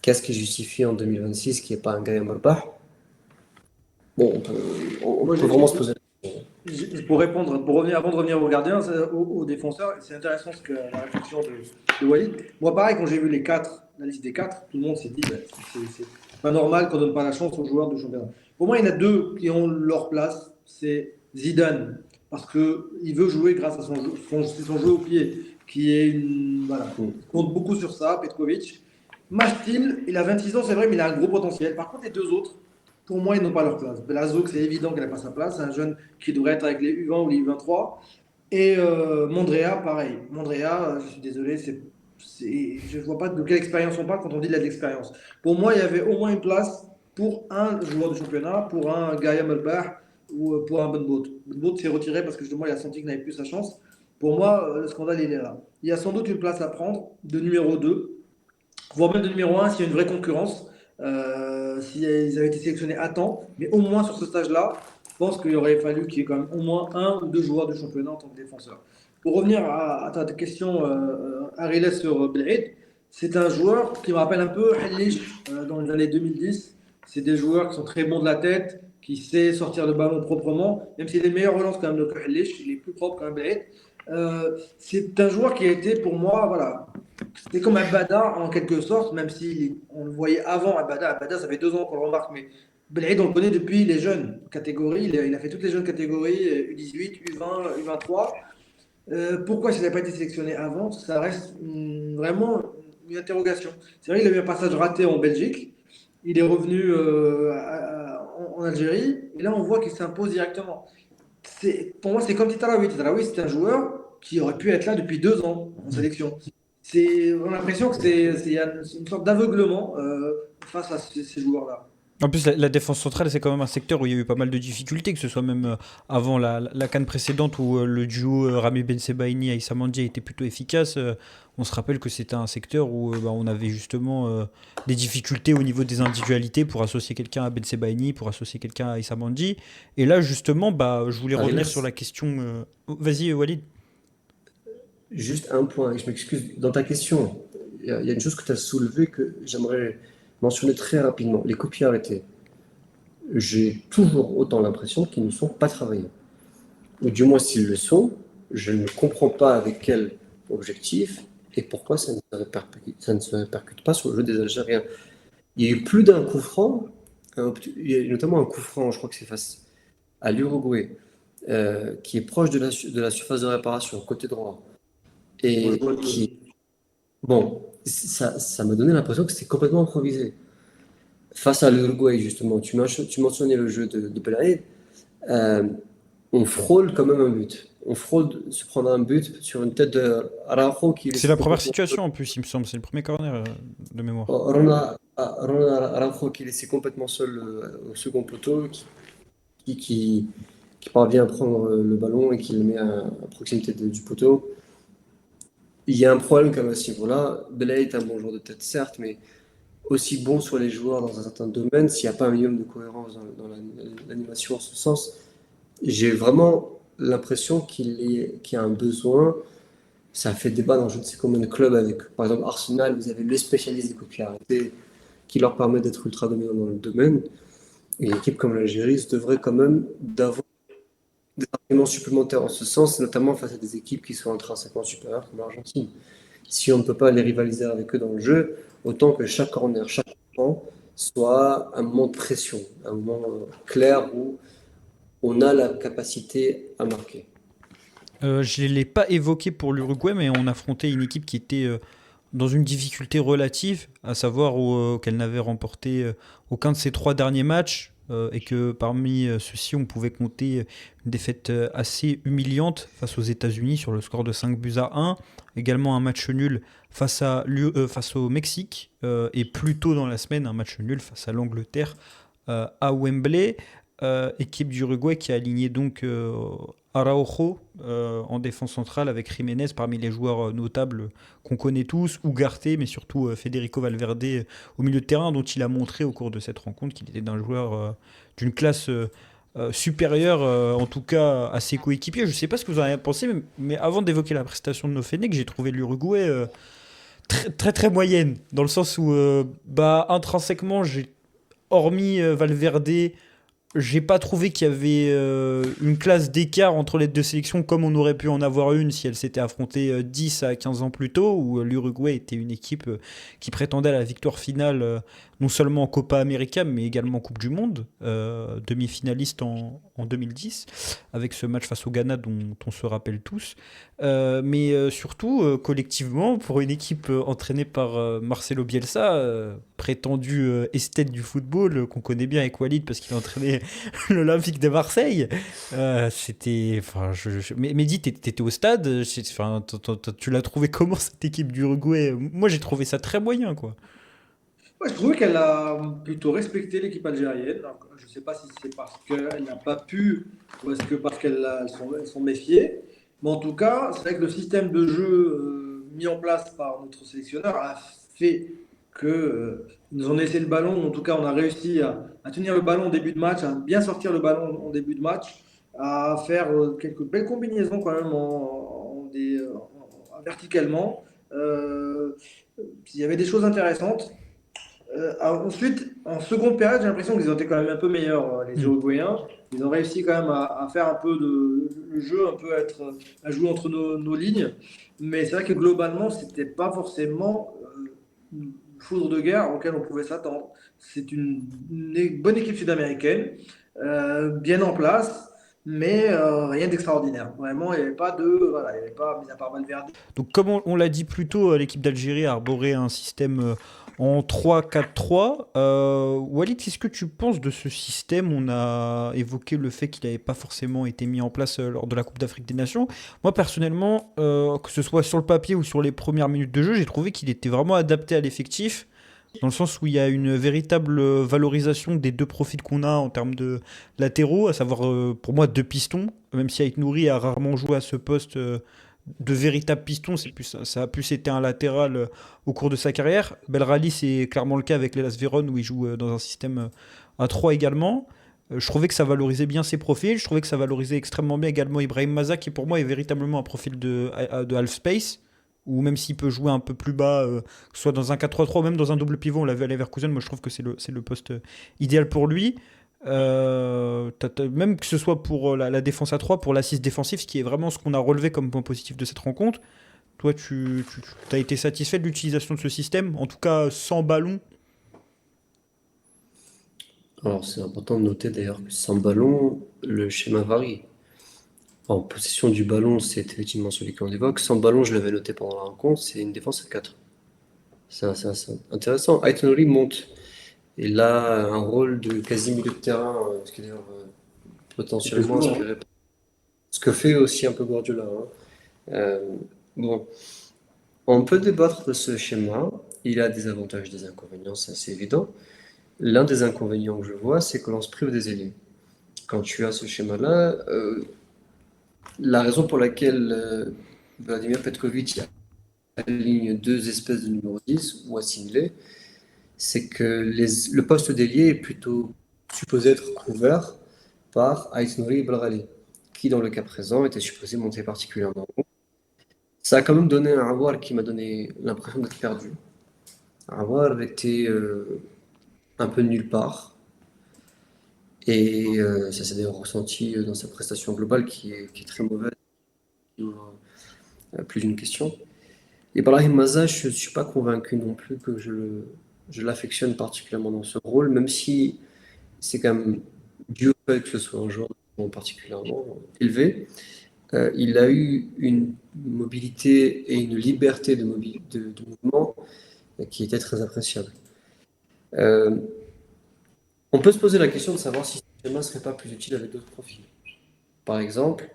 C: Qu'est-ce qui justifie en 2026 qu'il n'y ait pas un Gaïa Marbah? Bon, on
B: Moi,
C: peut vraiment se poser
B: pour répondre, avant de revenir aux gardiens, aux défenseurs, c'est intéressant la réflexion de Walid. Moi, pareil, quand j'ai vu la liste des quatre, tout le monde s'est dit, ben, c'est pas normal qu'on donne pas la chance aux joueurs de championnat. Pour moi, il y en a deux qui ont leur place. C'est Zidane, parce que il veut jouer grâce à son jeu au pied, qui est voilà,
C: la...
B: il compte beaucoup sur ça. Petkovic. Mastil, il a 26 ans, c'est vrai, mais il a un gros potentiel. Par contre, les deux autres, pour moi, ils n'ont pas leur place. Belazouk, c'est évident qu'elle n'a pas sa place. C'est un jeune qui devrait être avec les U20 ou les U23. Et Mondrea, pareil. Mondrea, je suis désolé, je ne vois pas de quelle expérience on parle quand on dit de l'expérience. Pour moi, il y avait au moins une place pour un joueur de championnat, pour un Gaïa Melbah ou pour un Benbout. Benbout s'est retiré parce que justement, il a senti qu'il n'avait plus sa chance. Pour moi, le scandale, il est là. Il y a sans doute une place à prendre de numéro 2, voire même de numéro un s'il y a une vraie concurrence. s'ils avaient été sélectionnés à temps. Mais au moins sur ce stage-là, je pense qu'il aurait fallu qu'il y ait quand même au moins un ou deux joueurs du championnat en tant que défenseur. Pour revenir à ta question, Ariel, sur Belhaid, c'est un joueur qui me rappelle un peu Halish dans les années 2010. C'est des joueurs qui sont très bons de la tête, qui sait sortir le ballon proprement, même s'il est meilleur relance quand même que Halish, il est plus propre qu'un Belhaid. C'est un joueur qui a été pour moi, voilà, c'était comme un Bada en quelque sorte, même si on le voyait avant un Bada. Un Bada, ça fait 2 ans qu'on le remarque, mais Belhaid, on le connaît depuis les jeunes catégories. Il a fait toutes les jeunes catégories, U18, U20, U23. Pourquoi il n'a pas été sélectionné avant? Ça reste vraiment une interrogation. C'est vrai qu'il a eu un passage raté en Belgique. Il est revenu en Algérie. Et là, on voit qu'il s'impose directement. Pour moi, c'est comme Titarawi. Titarawi, c'est un joueur qui aurait pu être là depuis 2 ans en sélection. On a l'impression que il y a une sorte d'aveuglement face à ces joueurs-là.
A: En plus, la défense centrale, c'est quand même un secteur où il y a eu pas mal de difficultés, que ce soit même avant la CAN précédente où le duo Rami Ben Sebaini et Aïssa Mandi était plutôt efficace. On se rappelle que c'était un secteur où on avait justement des difficultés au niveau des individualités pour associer quelqu'un à Ben Sebaini, pour associer quelqu'un à Aïssa Mandi. Et là, justement, je voulais revenir sur la question. Vas-y, Walid.
C: Juste un point, je m'excuse. Dans ta question, il y a une chose que tu as soulevée que j'aimerais mentionner très rapidement. Les copies arrêtées. J'ai toujours autant l'impression qu'ils ne sont pas travaillés. Ou du moins, s'ils le sont, je ne comprends pas avec quel objectif et pourquoi ça ne se répercute pas sur le jeu des Algériens. Il y a eu plus d'un coup franc, il y a eu notamment un coup franc, je crois que c'est face à l'Uruguay, qui est proche de la surface de réparation, côté droit. Et qui, bon, ça m'a donné l'impression que c'était complètement improvisé. Face à l'Uruguay, justement, tu mentionnais le jeu de Belaïd, euh, on frôle quand même un but. On frôle se prendre un but sur une tête de Araujo qui est
A: C'est
C: laissé
A: la première
C: complètement
A: situation en plus, il me semble. C'est le premier corner de mémoire.
C: Ronald Araujo qui est laissé complètement seul au second poteau, qui, qui, qui parvient à prendre le ballon et qui le met à proximité du poteau. Il y a un problème quand même à ce niveau-là. Belaïd est un bon joueur de tête, certes, mais aussi bon soit les joueurs dans un certain domaine, s'il n'y a pas un minimum de cohérence dans l'animation en ce sens, j'ai vraiment l'impression qu'il y a un besoin. Ça a fait débat dans je ne sais combien de clubs avec, par exemple, Arsenal, vous avez les spécialistes des copies arrêtées qui leur permettent d'être ultra dominants dans le domaine. Et une équipe comme l'Algérie se devrait quand même d'avoir des arguments supplémentaires en ce sens, notamment face à des équipes qui sont intrinsèquement supérieures comme l'Argentine. Si on ne peut pas les rivaliser avec eux dans le jeu, autant que chaque corner, chaque point soit un moment de pression, un moment clair où on a la capacité à marquer.
A: Je ne l'ai pas évoqué pour l'Uruguay, mais on affrontait une équipe qui était dans une difficulté relative, à savoir qu'elle n'avait remporté aucun de ses 3 derniers matchs, et que parmi ceux-ci, on pouvait compter une défaite assez humiliante face aux États-Unis sur le score de 5-1, également un match nul face au Mexique, et plus tôt dans la semaine, un match nul face à l'Angleterre à Wembley. Équipe d'Uruguay qui a aligné donc Araujo en défense centrale avec Jiménez parmi les joueurs notables qu'on connaît tous, Ugarte, mais surtout Federico Valverde au milieu de terrain, dont il a montré au cours de cette rencontre qu'il était d'un joueur d'une classe supérieure, en tout cas à ses coéquipiers. Je ne sais pas ce que vous en avez pensé, mais avant d'évoquer la prestation de Nofenek, j'ai trouvé l'Uruguay très, très très moyenne, dans le sens où intrinsèquement, hormis Valverde, j'ai pas trouvé qu'il y avait une classe d'écart entre les deux sélections comme on aurait pu en avoir une si elles s'étaient affrontées 10 à 15 ans plus tôt, où l'Uruguay était une équipe qui prétendait à la victoire finale, non seulement en Copa América, mais également en Coupe du Monde, demi-finaliste en 2010, avec ce match face au Ghana dont on se rappelle tous. Mais surtout, collectivement, pour une équipe entraînée par Marcelo Bielsa, prétendu esthète du football, qu'on connaît bien avec Walid parce qu'il a entraîné l'Olympique de Marseille. C'était. Mais Mehdi, t'étais au stade. Tu l'as trouvé comment cette équipe d'Uruguay? Moi, j'ai trouvé ça très moyen, quoi.
B: Ouais, je trouvais qu'elle a plutôt respecté l'équipe algérienne. Alors, je ne sais pas si c'est parce qu'elle n'a pas pu ou est-ce que parce elles sont méfiées. Mais en tout cas, c'est vrai que le système de jeu mis en place par notre sélectionneur a fait ils nous ont laissé le ballon. En tout cas, on a réussi à tenir le ballon en début de match, à bien sortir le ballon en début de match, à faire quelques belles combinaisons quand même verticalement. Euh, il y avait des choses intéressantes. Ensuite, en seconde période, j'ai l'impression qu'ils ont été quand même un peu meilleurs, les
A: Mm.
B: Uruguayens. Ils ont réussi quand même à faire un peu le jeu, un peu à jouer entre nos lignes. Mais c'est vrai que globalement, c'était pas forcément une foudre de guerre auquel on pouvait s'attendre. C'est une bonne équipe sud-américaine, bien en place, mais rien d'extraordinaire. Vraiment, il n'y avait pas voilà, il n'y avait pas, mis à part Valverde.
A: Donc, comme on l'a dit plus tôt, l'équipe d'Algérie a arboré un système en 3-4-3. Walid, qu'est-ce que tu penses de ce système? On a évoqué le fait qu'il n'avait pas forcément été mis en place lors de la Coupe d'Afrique des Nations. Moi, personnellement, que ce soit sur le papier ou sur les premières minutes de jeu, j'ai trouvé qu'il était vraiment adapté à l'effectif, dans le sens où il y a une véritable valorisation des deux profils qu'on a en termes de latéraux, à savoir pour moi deux pistons, même si Ait Nouri a rarement joué à ce poste de véritable piston, ça a plus été un latéral au cours de sa carrière. Belrali, c'est clairement le cas avec l'Hellas Vérone où il joue dans un système à 3 également. Je trouvais que ça valorisait bien ses profils, je trouvais que ça valorisait extrêmement bien également Ibrahim Maza qui pour moi est véritablement un profil de half space, ou même s'il peut jouer un peu plus bas, que ce soit dans un 4-3-3 ou même dans un double pivot, on l'a vu à Leverkusen, moi je trouve que c'est le poste idéal pour lui. Même que ce soit pour la défense à 3 pour l'assist défensif, ce qui est vraiment ce qu'on a relevé comme point positif de cette rencontre. Toi, tu as été satisfait de l'utilisation de ce système, en tout cas sans ballon.
C: Alors, c'est important de noter d'ailleurs que sans ballon, le schéma varie. En possession du ballon, c'est effectivement celui qu'on évoque. Sans ballon, je l'avais noté pendant la rencontre, c'est une défense à 4. C'est intéressant. Ait Nouri monte. Il a un rôle de quasi milieu de terrain, ce qui est d'ailleurs
B: Il fait
C: potentiellement
B: souvent.
C: inspiré par ce que fait aussi un peu Guardiola, hein. Euh, bon, on peut débattre de ce schéma. Il a des avantages, des inconvénients, c'est assez évident. L'un des inconvénients que je vois, c'est que l'on se prive des ailiers. Quand tu as ce schéma-là, la raison pour laquelle Vladimir Petkovic aligne deux espèces de numéro 10 ou assimilés, c'est que le poste d'ailier est plutôt supposé être couvert par Ait Nouri et Belrali, qui dans le cas présent était supposé monter particulièrement haut. Ça a quand même donné un Awar qui m'a donné l'impression d'être perdu. Awar était un peu nulle part. Et ça s'est d'ailleurs ressenti dans sa prestation globale qui est très mauvaise, plus d'une question. Et Brahim Maza, je ne suis pas convaincu non plus que je l'affectionne particulièrement dans ce rôle, même si c'est quand même dû au fait que ce soit un joueur particulièrement élevé. Il a eu une mobilité et une liberté de mouvement qui était très appréciable. Euh, on peut se poser la question de savoir si ce schéma ne serait pas plus utile avec d'autres profils. Par exemple,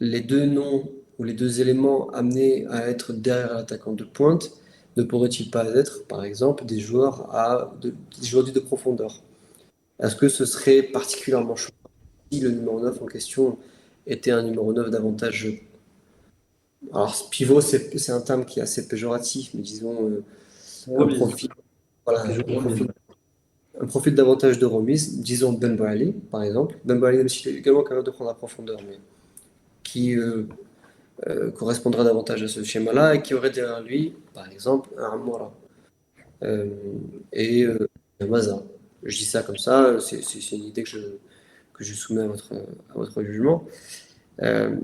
C: les deux noms ou les deux éléments amenés à être derrière l'attaquant de pointe ne pourraient-ils pas être, par exemple, des joueurs dits de profondeur? Est-ce que ce serait particulièrement choquant si le numéro 9 en question était un numéro 9 davantage. Alors, pivot, c'est un terme qui est assez péjoratif, mais disons un
B: Remise.
C: profil, voilà,
B: Il joue remise.
C: un profil davantage de remise, disons Ben Bailey, par exemple. Ben Bailey, même s'il est également capable de prendre la profondeur, mais qui correspondrait davantage à ce schéma-là et qui aurait derrière lui, par exemple, un Amora euh, et un Maza. Je dis ça comme ça, c'est une idée que je soumets à votre jugement. Euh,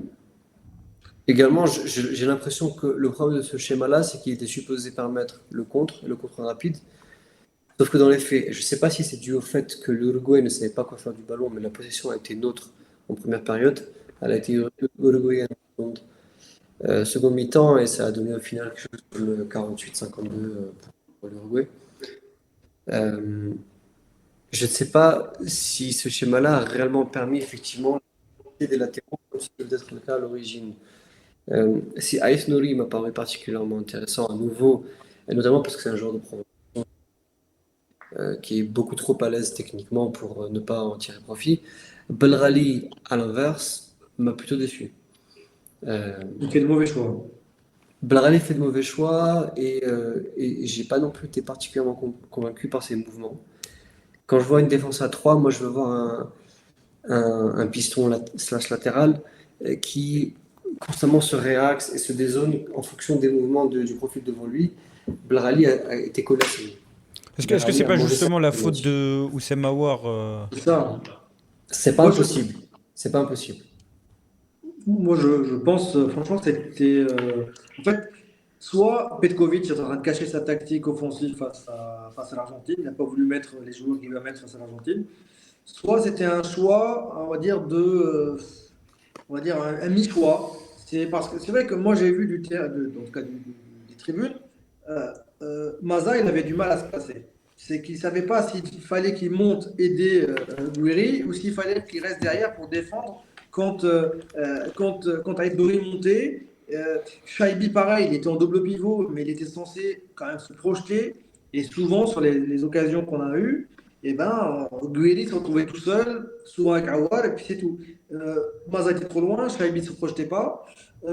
C: Également, j'ai l'impression que le problème de ce schéma-là, c'est qu'il était supposé permettre le contre rapide. Sauf que dans les faits, je ne sais pas si c'est dû au fait que l'Uruguay ne savait pas quoi faire du ballon, mais la possession a été nôtre en première période. Elle a été uruguayenne en seconde mi-temps et ça a donné au final quelque chose comme 48-52 pour l'Uruguay. Euh, je ne sais pas si ce schéma-là a réellement permis effectivement des latéraux, comme ça peut être le cas à l'origine. Si Aïf Nouri m'a paru particulièrement intéressant à nouveau, et notamment parce que c'est un joueur de promotion qui est beaucoup trop à l'aise techniquement pour ne pas en tirer profit. Belrali, à l'inverse, m'a plutôt déçu. Euh,
B: Il fait de mauvais choix.
C: Bllarelli fait de mauvais choix et j'ai pas non plus été particulièrement convaincu par ses mouvements. Quand je vois une défense à 3, moi je veux voir un piston slash latéral qui constamment se réaxe et se dézone en fonction des mouvements du profil devant lui. Bllarelli a été collé à lui.
A: Est-ce que
C: Bllarelli
A: c'est
C: a
A: pas
C: mangé ça
A: justement la
C: le
A: faute
C: match.
A: de Oussem Aouar
B: C'est ça.
C: C'est pas
B: Moi, je,
C: impossible. C'est pas impossible.
B: moi, je pense, franchement, c'était. En fait, soit Petkovic est en train de cacher sa tactique offensive face à l'Argentine, il n'a pas voulu mettre les joueurs qu'il va mettre face à l'Argentine, soit c'était un choix, on va dire, on va dire un mi-choix. C'est parce que c'est vrai que moi, j'ai vu dans le cas des tribunes, Maza, il avait du mal à se placer. C'est qu'il ne savait pas s'il fallait qu'il monte aider Guiri ou s'il fallait qu'il reste derrière pour défendre quand Aït-Nouri montait. Shaibi, pareil, il était en double pivot, mais il était censé quand même se projeter. Et souvent, sur les occasions qu'on a eues, eh ben, Guiri se retrouvait tout seul, souvent avec Awar, et puis c'est tout. Maza était trop loin, Shaibi ne se projetait pas.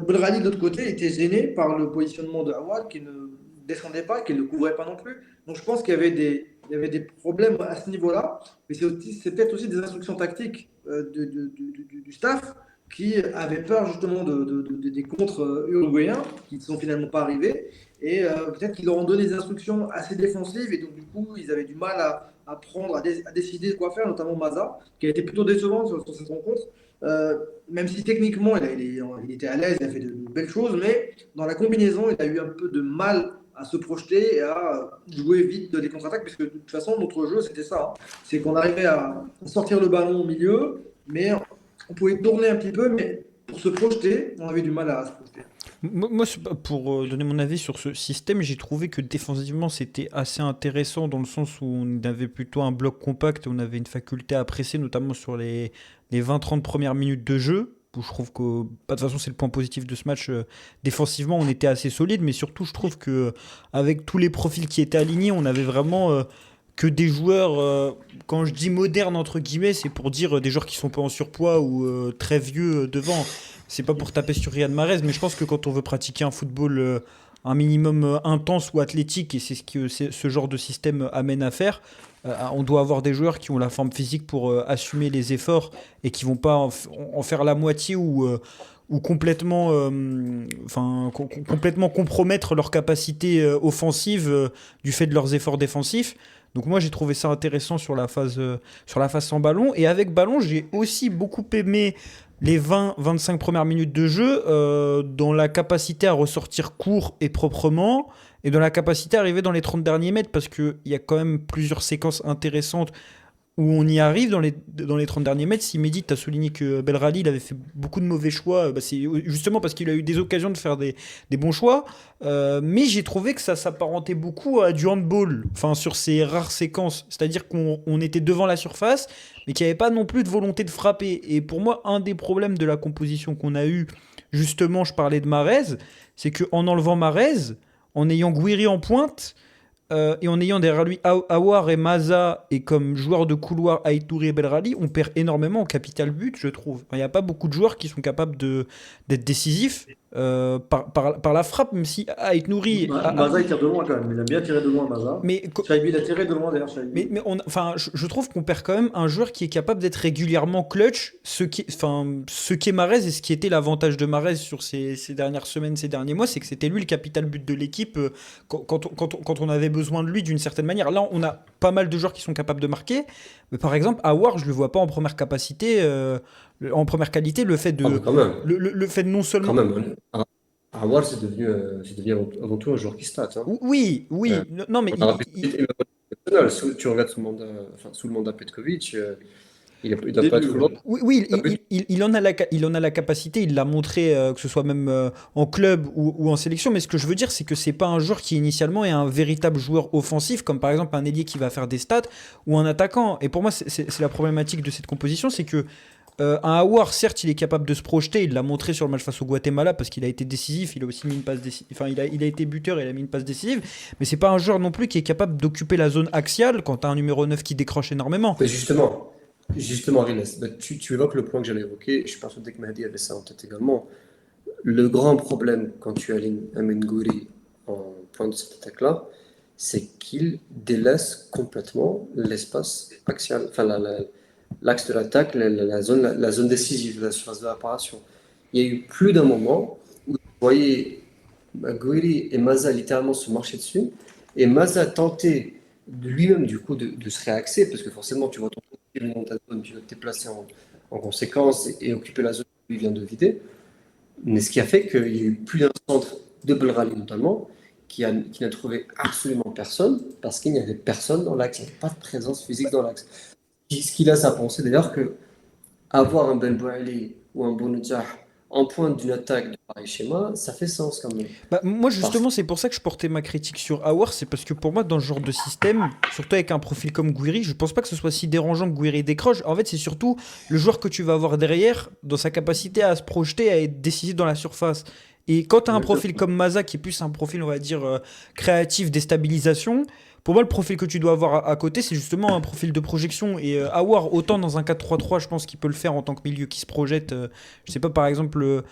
B: Belrani, de l'autre côté, était gêné par le positionnement de Awar qui ne descendait pas, qui ne le couvrait pas non plus. Donc je pense qu'il y avait des problèmes à ce niveau-là, mais c'est peut-être aussi des instructions tactiques du staff qui avait peur justement des contres uruguayens qui ne sont finalement pas arrivés. Et peut-être qu'ils leur ont donné des instructions assez défensives et donc du coup ils avaient du mal à prendre, à décider de quoi faire, notamment Maza, qui a été plutôt décevant sur cette rencontre. Même si techniquement il était à l'aise, il a fait de belles choses, mais dans la combinaison il a eu un peu de mal à se projeter et à jouer vite des contre-attaques, puisque de toute façon notre jeu c'était ça, hein. C'est qu'on arrivait à sortir le ballon au milieu, mais on pouvait tourner un petit peu, mais pour se projeter, on avait du mal à se projeter.
A: Moi, pour donner mon avis sur ce système, j'ai trouvé que défensivement c'était assez intéressant dans le sens où on avait plutôt un bloc compact, et on avait une faculté à presser, notamment sur les 20-30 premières minutes de jeu. Où je trouve que, bah, de toute façon, c'est le point positif de ce match. Défensivement, on était assez solide, mais surtout, je trouve que avec tous les profils qui étaient alignés, on avait vraiment que des joueurs, quand je dis modernes, entre guillemets, c'est pour dire des joueurs qui sont pas en surpoids ou très vieux devant. C'est pas pour taper sur Riyad Mahrez, mais je pense que quand on veut pratiquer un football un minimum intense ou athlétique, et c'est ce que ce genre de système amène à faire, on doit avoir des joueurs qui ont la forme physique pour assumer les efforts et qui vont pas en faire la moitié ou complètement, complètement compromettre leur capacité offensive du fait de leurs efforts défensifs. Donc moi j'ai trouvé ça intéressant sur la phase sans ballon. Et avec ballon, j'ai aussi beaucoup aimé les 20-25 premières minutes de jeu dans la capacité à ressortir court et proprement et dans la capacité à arriver dans les 30 derniers mètres parce qu'il y a quand même plusieurs séquences intéressantes où on y arrive dans les 30 derniers mètres. Si Mehdi, tu as souligné que Belrali il avait fait beaucoup de mauvais choix, bah, c'est justement parce qu'il a eu des occasions de faire des bons choix. Mais j'ai trouvé que ça s'apparentait beaucoup à du handball, enfin, sur ces rares séquences. C'est-à-dire qu'on était devant la surface, mais qu'il n'y avait pas non plus de volonté de frapper. Et pour moi, un des problèmes de la composition qu'on a eu, justement, je parlais de Marez, c'est qu'en enlevant Marez, en ayant Guiri en pointe, et en ayant derrière lui Aouar et Maza et comme joueurs de couloir Aït-Nouri et Belrali, on perd énormément en capital but, je trouve. Il n'y a pas beaucoup de joueurs qui sont capables d'être décisifs par la frappe, même si Aït-Nouri
B: Maza, il tire de loin quand même. Il a bien tiré de loin, Maza.
A: mais,
B: Shaibi, il a tiré de loin d'ailleurs,
A: mais,
B: Shaibi.
A: mais enfin, je trouve qu'on perd quand même un joueur qui est capable d'être régulièrement clutch, ce qui est Mahrez et ce qui était l'avantage de Mahrez sur ces dernières semaines, ces derniers mois, c'est que c'était lui le capital but de l'équipe quand on avait besoin de lui d'une certaine manière. Là, on a pas mal de joueurs qui sont capables de marquer, mais par exemple, Aouar, je le vois pas en première capacité, en première qualité,
C: Ah, mais quand même.
A: le fait de non
C: Quand
A: seulement.
C: même. Awar, c'est devenu avant tout un joueur qui stat, hein.
A: Oui,
C: Euh,
A: oui, non, mais
C: on a rapidité nationale. Tu regardes sous le mandat Petkovic, il ne doit pas
B: Début,
C: être loin.
B: ouais.
A: Oui, oui,
C: Ah, but.
A: il en a il en a la capacité, il l'a montré, que ce soit même en club ou en sélection, mais ce que je veux dire, c'est que c'est pas un joueur qui initialement est un véritable joueur offensif, comme par exemple un ailier qui va faire des stats, ou un attaquant. Et pour moi, c'est la problématique de cette composition, c'est que un Aouar, certes, il est capable de se projeter, il l'a montré sur le match face au Guatemala, parce qu'il a été décisif, il a aussi mis une passe décisive, enfin, il a été buteur et il a mis une passe décisive, mais c'est pas un joueur non plus qui est capable d'occuper la zone axiale quand t'as un numéro 9 qui décroche énormément.
C: Mais justement, Rines, bah, tu évoques le point que j'allais évoquer. Je suis persuadé que Mehdi avait ça en tête également. le grand problème quand tu alignes Amin Gouiri en point de cette attaque-là, c'est qu'il délaisse complètement l'espace axial, enfin l'axe de l'attaque, la zone décisive, la surface de réparation. Il y a eu plus d'un moment où vous voyez Gouiri et Maza littéralement se marcher dessus, et Maza tentait de lui-même du coup de se réaxer, parce que forcément tu vois ton profil dans ta zone, tu vas te déplacer en conséquence et occuper la zone que lui vient de vider. Mais ce qui a fait qu'il y a eu plus d'un centre de Belrali notamment qui n'a trouvé absolument personne parce qu'il n'y avait personne dans l'axe, il n'y avait pas de présence physique dans l'axe. Ce qui laisse à penser d'ailleurs que avoir un Ben Bouali ou un Bounedjah en pointe d'une attaque de pareil schéma, ça fait sens quand même.
A: Bah, moi,
C: Parce
A: justement, c'est pour ça que je portais ma critique sur Awar. C'est parce que pour moi, dans ce genre de système, surtout avec un profil comme Gouiri, je pense pas que ce soit si dérangeant que Gouiri décroche. En fait, c'est surtout le joueur que tu vas avoir derrière dans sa capacité à se projeter, à être décisif dans la surface. Et quand tu as un profil comme Maza, qui est plus un profil, on va dire, créatif, déstabilisation, pour moi, le profil que tu dois avoir à côté, c'est justement un profil de projection. Et Awar, autant dans un 4-3-3, je pense qu'il peut le faire en tant que milieu qui se projette. Je sais pas, par exemple,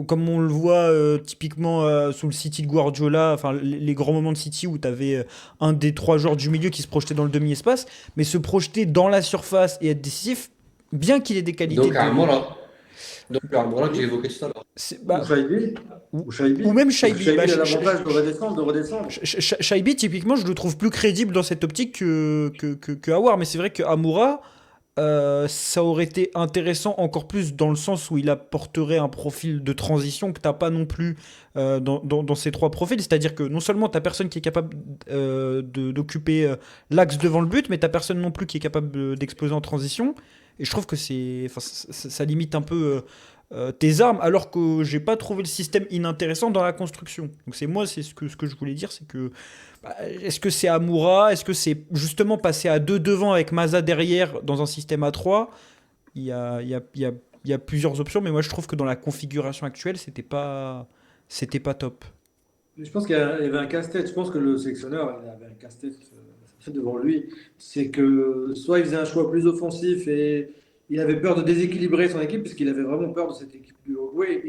A: comme on le voit typiquement sous le City de Guardiola, enfin les grands moments de City où tu avais un des trois joueurs du milieu qui se projetait dans le demi-espace, mais se projeter dans la surface et être décisif, bien qu'il ait des qualités
C: donc à
A: de.
C: Amora, donc à Amora que j'ai évoqué tout à l'heure.
B: Ou
A: Bah,
B: Shaibi.
A: ou,
B: Ou
A: ou
B: Shaibi.
A: même
B: Parce que
A: Shaibi.
B: Shaibi, il a l'avantage de redescendre.
A: Shaibi, typiquement, je le trouve plus crédible dans cette optique que Aouar, mais c'est vrai que Amoura, ça aurait été intéressant encore plus dans le sens où il apporterait un profil de transition que t'as pas non plus dans ces trois profils. C'est-à-dire que non seulement t'as personne qui est capable d'occuper l'axe devant le but, mais t'as personne non plus qui est capable d'exploser en transition. Et je trouve que enfin, ça limite un peu tes armes, alors que j'ai pas trouvé le système inintéressant dans la construction. Donc c'est moi, c'est ce que je voulais dire, c'est que est-ce que c'est Amoura? Est-ce que c'est justement passer à deux devant avec Maza derrière dans un système à 3? Il y a, il y a- il y a- il y a plusieurs options, mais moi je trouve que dans la configuration actuelle, c'était pas top.
B: Je pense qu'il y avait un casse-tête. Je pense que le sélectionneur, il avait un casse-tête devant lui. C'est que soit il faisait un choix plus offensif et il avait peur de déséquilibrer son équipe, parce qu'il avait vraiment peur de cette équipe du Uruguay.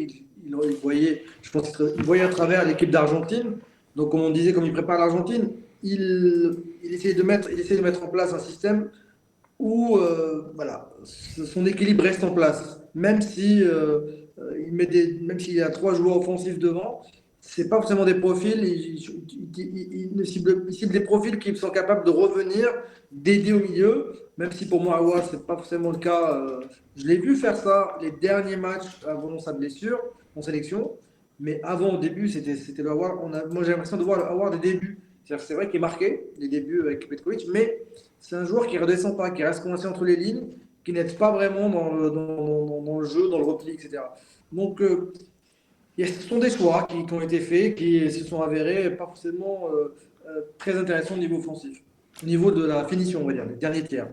B: Il voyait, je pense qu'il voyait à travers l'équipe d'Argentine. Donc, comme on disait, comme il prépare l'Argentine, il essayait de mettre en place un système où voilà, son équilibre reste en place. Même si même s'il y a trois joueurs offensifs devant, c'est pas forcément des profils. Il cible des profils qui sont capables de revenir, d'aider au milieu. Même si pour moi, Aouar, c'est pas forcément le cas. Je l'ai vu faire ça les derniers matchs avant sa blessure en sélection. Mais avant, au début, c'était le Aouar. Moi, j'ai l'impression de voir le Aouar des débuts. C'est vrai qu'il est marqué, les débuts avec Petkovic, mais c'est un joueur qui ne redescend pas, qui reste coincé entre les lignes, qui n'aide pas vraiment dans le jeu, dans le repli, etc. Donc, ce sont des choix qui ont été faits, qui se sont avérés pas forcément très intéressants au niveau offensif, au niveau de la finition, on va dire, les derniers tiers.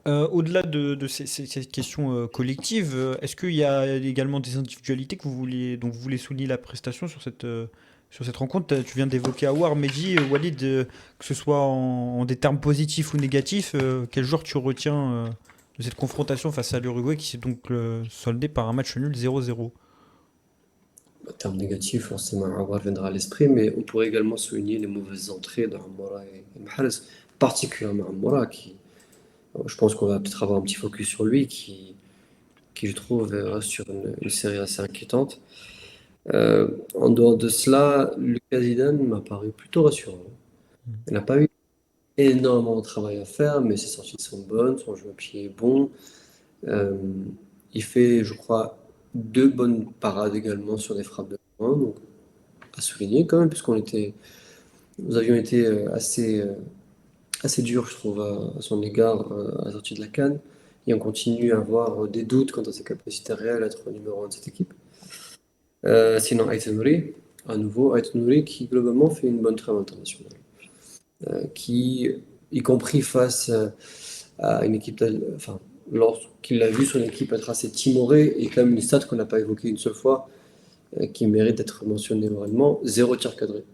A: Au-delà de ces questions collectives, est-ce qu'il y a également des individualités dont vous voulez souligner la prestation sur cette rencontre? Tu viens d'évoquer Aouar, Mehdi, Walid, que ce soit en des termes positifs ou négatifs, quel joueur tu retiens de cette confrontation face à l'Uruguay qui s'est donc soldé par un match nul 0-0?
C: En termes négatifs, forcément, Awar viendra à l'esprit, mais on pourrait également souligner les mauvaises entrées de Amora et Mahrez, particulièrement Amora, qui, je pense qu'on va peut-être avoir un petit focus sur lui, qui je trouve, reste sur une série assez inquiétante. En dehors de cela, Lucas Zidane m'a paru plutôt rassurant. Il n'a pas eu énormément de travail à faire, mais ses sorties sont bonnes, son jeu au pied est bon. Euh, il fait, je crois, deux bonnes parades également sur des frappes de loin, donc à souligner quand même, nous avions été assez durs, je trouve, à son égard à la sortie de la CAN, et on continue à avoir des doutes quant à ses capacités réelles à être numéro un de cette équipe. Sinon, Aït Nouri, à nouveau, Aït Nouri qui globalement fait une bonne trêve internationale, qui, y compris face à une équipe, enfin, lorsqu'il a vu son équipe être assez timorée, et quand même une stat qu'on n'a pas évoquée une seule fois, qui mérite d'être mentionnée oralement, zéro tir cadré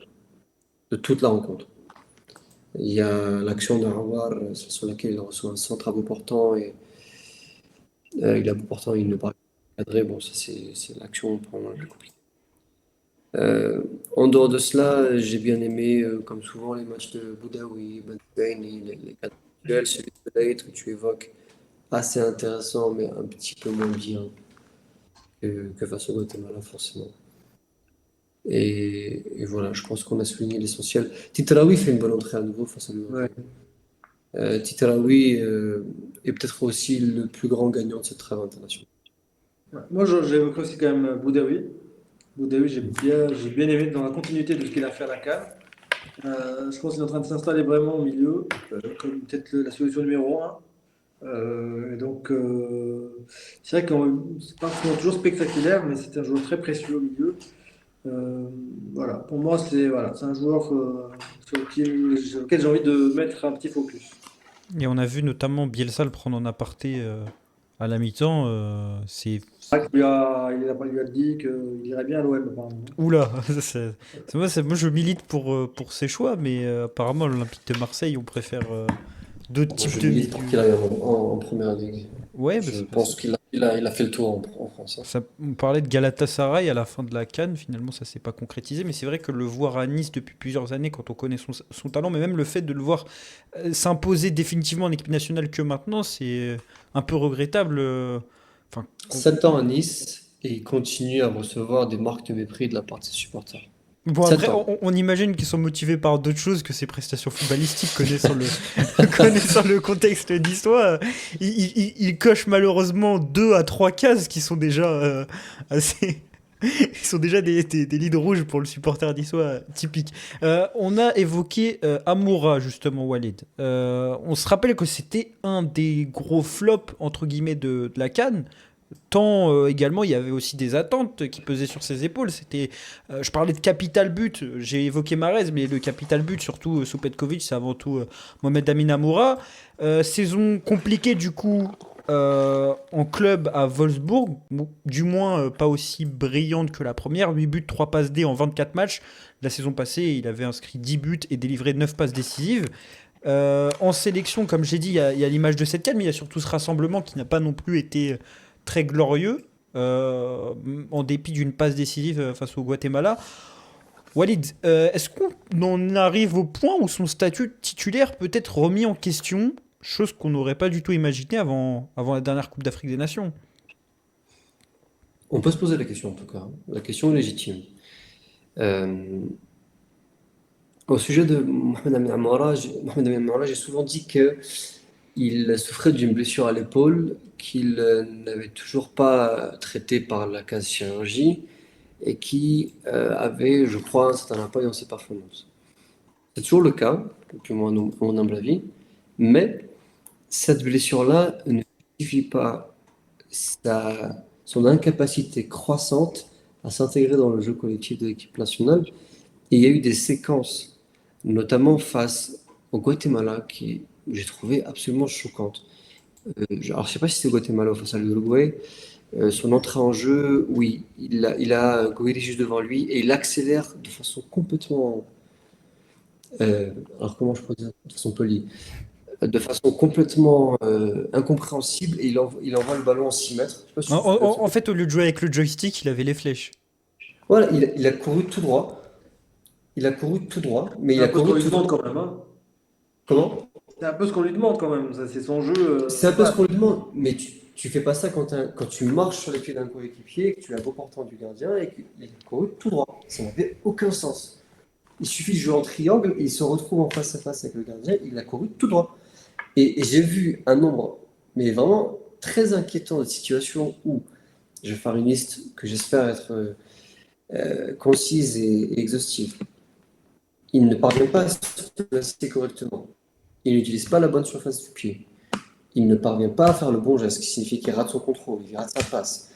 C: de toute la rencontre. Il y a l'action de Harvard sur laquelle il reçoit un centre à bout portant et il a bout portant, il ne parle pas. cadré, bon, ça c'est l'action probablement la plus compliquée. En dehors de cela, j'ai bien aimé, comme souvent, les matchs de Boudaoui, Ben Sebaini, les quatre duels, celui de Late que tu évoques, assez intéressant, mais un petit peu moins bien que face au Guatemala, forcément. Et voilà, je pense qu'on a souligné l'essentiel. Titraoui fait une bonne entrée à nouveau face à
B: Ouais.
C: l'Uruguay. Titraoui est peut-être aussi le plus grand gagnant de cette trêve internationale.
B: Ouais. Moi, j'évoquerai aussi quand même Boudaoui. Boudaoui, j'ai bien aimé dans la continuité de ce qu'il a fait à la CAN. Je pense qu'il est en train de s'installer vraiment au milieu, comme peut-être la solution numéro un. Et donc, c'est vrai que c'est pas forcément toujours spectaculaire, mais c'est un joueur très précieux au milieu. Voilà, pour moi, c'est un joueur sur lequel j'ai envie de mettre un petit focus.
A: Et on a vu notamment Bielsa le prendre en aparté à la mi-temps. C'est.
B: C'est vrai qu'il lui a dit qu'il irait bien à l'OM, apparemment.
A: Oula, moi je milite pour ses choix, mais apparemment l'Olympique de Marseille, on préfère d'autres
C: Moi,
A: types
C: je
A: de
C: milite pour
A: milieux.
C: qu'il aille en première ligue.
A: Ouais,
C: Je
A: ça,
C: pense qu'il a fait le tour en France, hein.
A: on parlait de Galatasaray à la fin de la CAN, finalement ça s'est pas concrétisé, mais c'est vrai que le voir à Nice depuis plusieurs années, quand on connaît son talent, mais même le fait de le voir s'imposer définitivement en équipe nationale que maintenant, c'est un peu regrettable. Enfin,
C: 7 ans à Nice et il continue à recevoir des marques de mépris de la part de ses supporters.
A: bon,
C: 7
A: après,
C: ans.
A: on imagine qu'ils sont motivés par d'autres choses que ses prestations footballistiques, connaissant connaissant le contexte d'histoire. Il coche malheureusement 2 à 3 cases qui sont déjà assez. Ils sont déjà des lignes rouges pour le supporter d'histoire typique. On a évoqué Amoura, justement, Walid. On se rappelle que c'était un des gros flops, entre guillemets, de la CAN. Tant également, il y avait aussi des attentes qui pesaient sur ses épaules. Je parlais de capital but, j'ai évoqué Marez, mais le capital but, surtout sous Petkovic, c'est avant tout Mohamed Amin Amoura. Saison compliquée du coup en club à Wolfsburg, bon, du moins pas aussi brillante que la première. 8 buts, 3 passes D en 24 matchs. La saison passée, il avait inscrit 10 buts et délivré 9 passes décisives. En sélection, comme j'ai dit, il y a l'image de cette canne, mais il y a surtout ce rassemblement qui n'a pas non plus été très glorieux, en dépit d'une passe décisive face au Guatemala. Walid, est-ce qu'on en arrive au point où son statut titulaire peut être remis en question, chose qu'on n'aurait pas du tout imaginé avant la dernière Coupe d'Afrique des Nations?
C: On peut se poser la question en tout cas, hein. La question est légitime. Euh, Au sujet de Mohamed Amin Amara, j'ai souvent dit que il souffrait d'une blessure à l'épaule qu'il n'avait toujours pas traitée par la case chirurgie et qui avait, je crois, un certain impact dans ses performances. C'est toujours le cas, depuis mon humble avis, mais cette blessure-là ne justifie pas son incapacité croissante à s'intégrer dans le jeu collectif de l'équipe nationale. Et il y a eu des séquences, notamment face au Guatemala, qui j'ai trouvé absolument choquantes. Alors, je ne sais pas si c'est au Guatemala ou face à l'Uruguay. Son entrée en jeu, oui, il a Guiri juste devant lui et il accélère de façon complètement. Alors, comment je peux dire de façon polie? De façon complètement incompréhensible et il envoie le ballon en 6 mètres. Je sais pas si
A: En,
C: tu te souviens de
A: en-
C: ça.
A: en fait, au lieu de jouer avec le joystick, il avait les flèches.
C: Voilà, il a couru tout droit. Il a couru tout droit, mais
B: C'est
C: il
B: un
C: a
B: peu ce qu'on
C: couru
B: lui
C: tout
B: demande
C: droit.
B: quand même, hein.
C: Comment?
B: C'est un peu ce qu'on lui demande quand même. Ça, c'est son jeu
C: C'est un
B: de
C: peu ce
B: base.
C: qu'on lui demande, mais tu fais pas ça quand tu marches sur les pieds d'un coéquipier, que tu as beau portant du gardien et qu'il a couru tout droit. Ça n'avait aucun sens. Il suffit de jouer en triangle et il se retrouve en face à face avec le gardien, il a couru tout droit. Et j'ai vu un nombre, mais vraiment très inquiétant de situations où, je vais faire une liste que j'espère être concise et exhaustive. Il ne parvient pas à se placer correctement. Il n'utilise pas la bonne surface du pied. Il ne parvient pas à faire le bon geste, ce qui signifie qu'il rate son contrôle, il rate sa passe.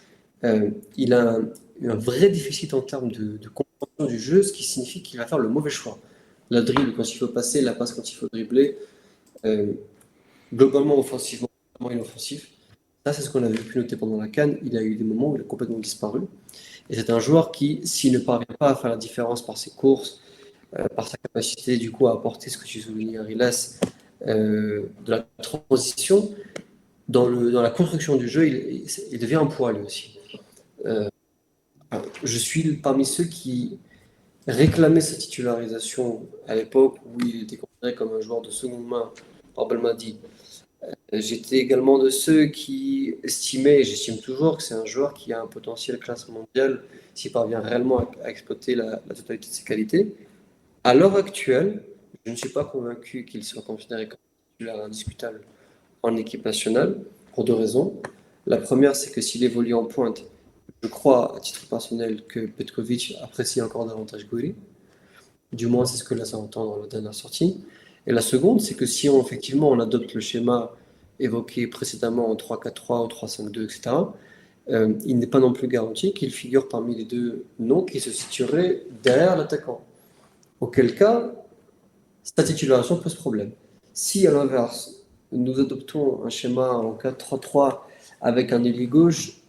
C: Il a un vrai déficit en termes de compréhension du jeu, ce qui signifie qu'il va faire le mauvais choix. La dribble quand il faut passer, la passe quand il faut dribbler. Euh, Globalement, offensivement, inoffensif. Ça, c'est ce qu'on avait pu noter pendant la CAN. Il a eu des moments où il a complètement disparu. Et c'est un joueur qui, s'il ne parvient pas à faire la différence par ses courses, par sa capacité du coup à apporter ce que tu soulignais, Rilas, de la transition, dans la construction du jeu, il devient un poids lui aussi. Je suis parmi ceux qui réclamaient sa titularisation à l'époque où il était considéré comme un joueur de seconde main par Belmadi. J'étais également de ceux qui estimaient, et j'estime toujours, que c'est un joueur qui a un potentiel classe mondiale s'il parvient réellement à exploiter la totalité de ses qualités. À l'heure actuelle, je ne suis pas convaincu qu'il soit considéré comme titulaire indiscutable en équipe nationale pour deux raisons. La première, c'est que s'il évolue en pointe, je crois à titre personnel que Petkovic apprécie encore davantage Gouiri. Du moins, c'est ce que laisse entendre dans la dernière sortie. Et la seconde, c'est que si effectivement on adopte le schéma évoqué précédemment en 3-4-3 ou 3-5-2, etc., il n'est pas non plus garanti qu'il figure parmi les deux noms qui se situeraient derrière l'attaquant. Auquel cas, sa titularisation pose problème. Si à l'inverse, nous adoptons un schéma en 4-3-3 avec un ailier gauche,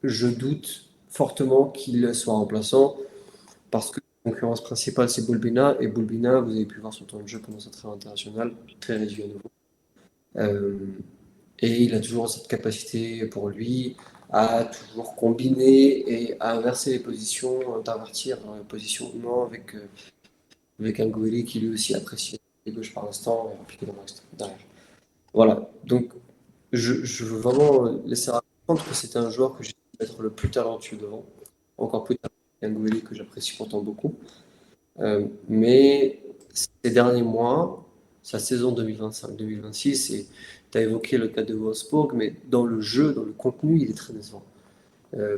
C: je doute fortement qu'il soit remplaçant parce que la concurrence principale c'est Boulbina et Boulbina, vous avez pu voir son temps de jeu pendant sa trêve internationale, très réduit à nouveau. Euh, et il a toujours cette capacité pour lui à toujours combiner et à inverser les positions, d'invertir positionnement avec un Gouiri qui lui aussi apprécie les gauches par l'instant et appliquer dans l'axe derrière. Voilà, donc je veux vraiment laisser comprendre que c'était un joueur que j'ai être le plus talentueux devant, encore plus talentueux qu'un Gouiri que j'apprécie pourtant beaucoup. Mais ces derniers mois, sa saison 2025-2026, et tu as évoqué le cas de Wolfsburg, mais dans le jeu, dans le contenu, il est très décevant.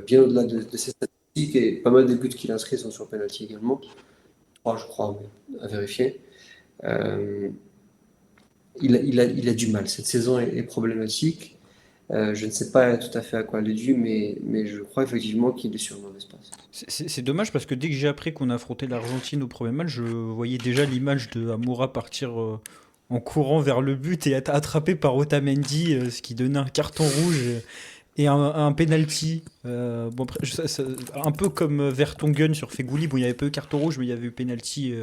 C: Bien au-delà de ses statistiques, et pas mal des buts qu'il inscrit sont sur penalty également. 3, je crois, mais à vérifier. Euh, il a du mal. Cette saison est problématique. Je ne sais pas tout à fait à quoi elle est due, mais je crois effectivement qu'il est sur un mauvais espace.
A: C'est dommage parce que dès que j'ai appris qu'on affrontait l'Argentine au premier match, je voyais déjà l'image de Amoura partir en courant vers le but et être attrapé par Otamendi, ce qui donnait un carton rouge et un penalty. Bon, après, un peu comme Vertonghen sur Fegouli. Bon, il n'y avait pas eu carton rouge, mais il y avait eu penalty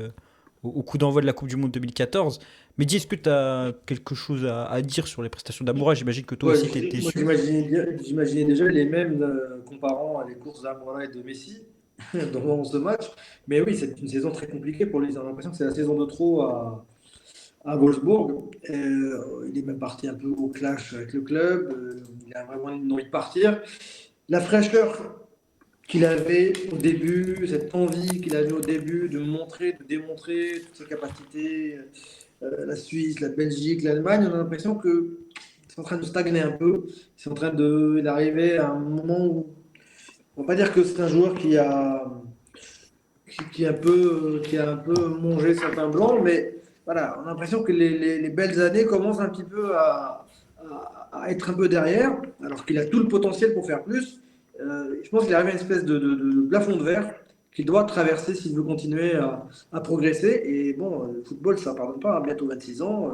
A: au coup d'envoi de la Coupe du Monde 2014. Mais dis, est-ce que tu as quelque chose à dire sur les prestations d'Amoura? J'imagine que toi
B: Ouais,
A: aussi tu es
B: moi,
A: déçu.
B: j'imaginais déjà les mêmes comparant les courses d'Amoura et de Messi dans ce match. Mais oui, c'est une saison très compliquée pour lui. J'ai l'impression que c'est la saison de trop à Wolfsburg. Il est même parti un peu au clash avec le club. Il a vraiment une envie de partir. La fraîcheur qu'il avait au début, cette envie qu'il avait au début de montrer, de démontrer toutes ses capacités, la Suisse, la Belgique, l'Allemagne, on a l'impression que c'est en train de stagner un peu. C'est en train d'arriver à un moment où on va pas dire que c'est un joueur qui a un peu mangé certains blancs, mais voilà, on a l'impression que les belles années commencent un petit peu à être un peu derrière, alors qu'il a tout le potentiel pour faire plus. Je pense qu'il arrive à une espèce de plafond de verre qu'il doit traverser s'il veut continuer à progresser. Et bon, le football, ça ne pardonne pas, hein, bientôt 26 ans,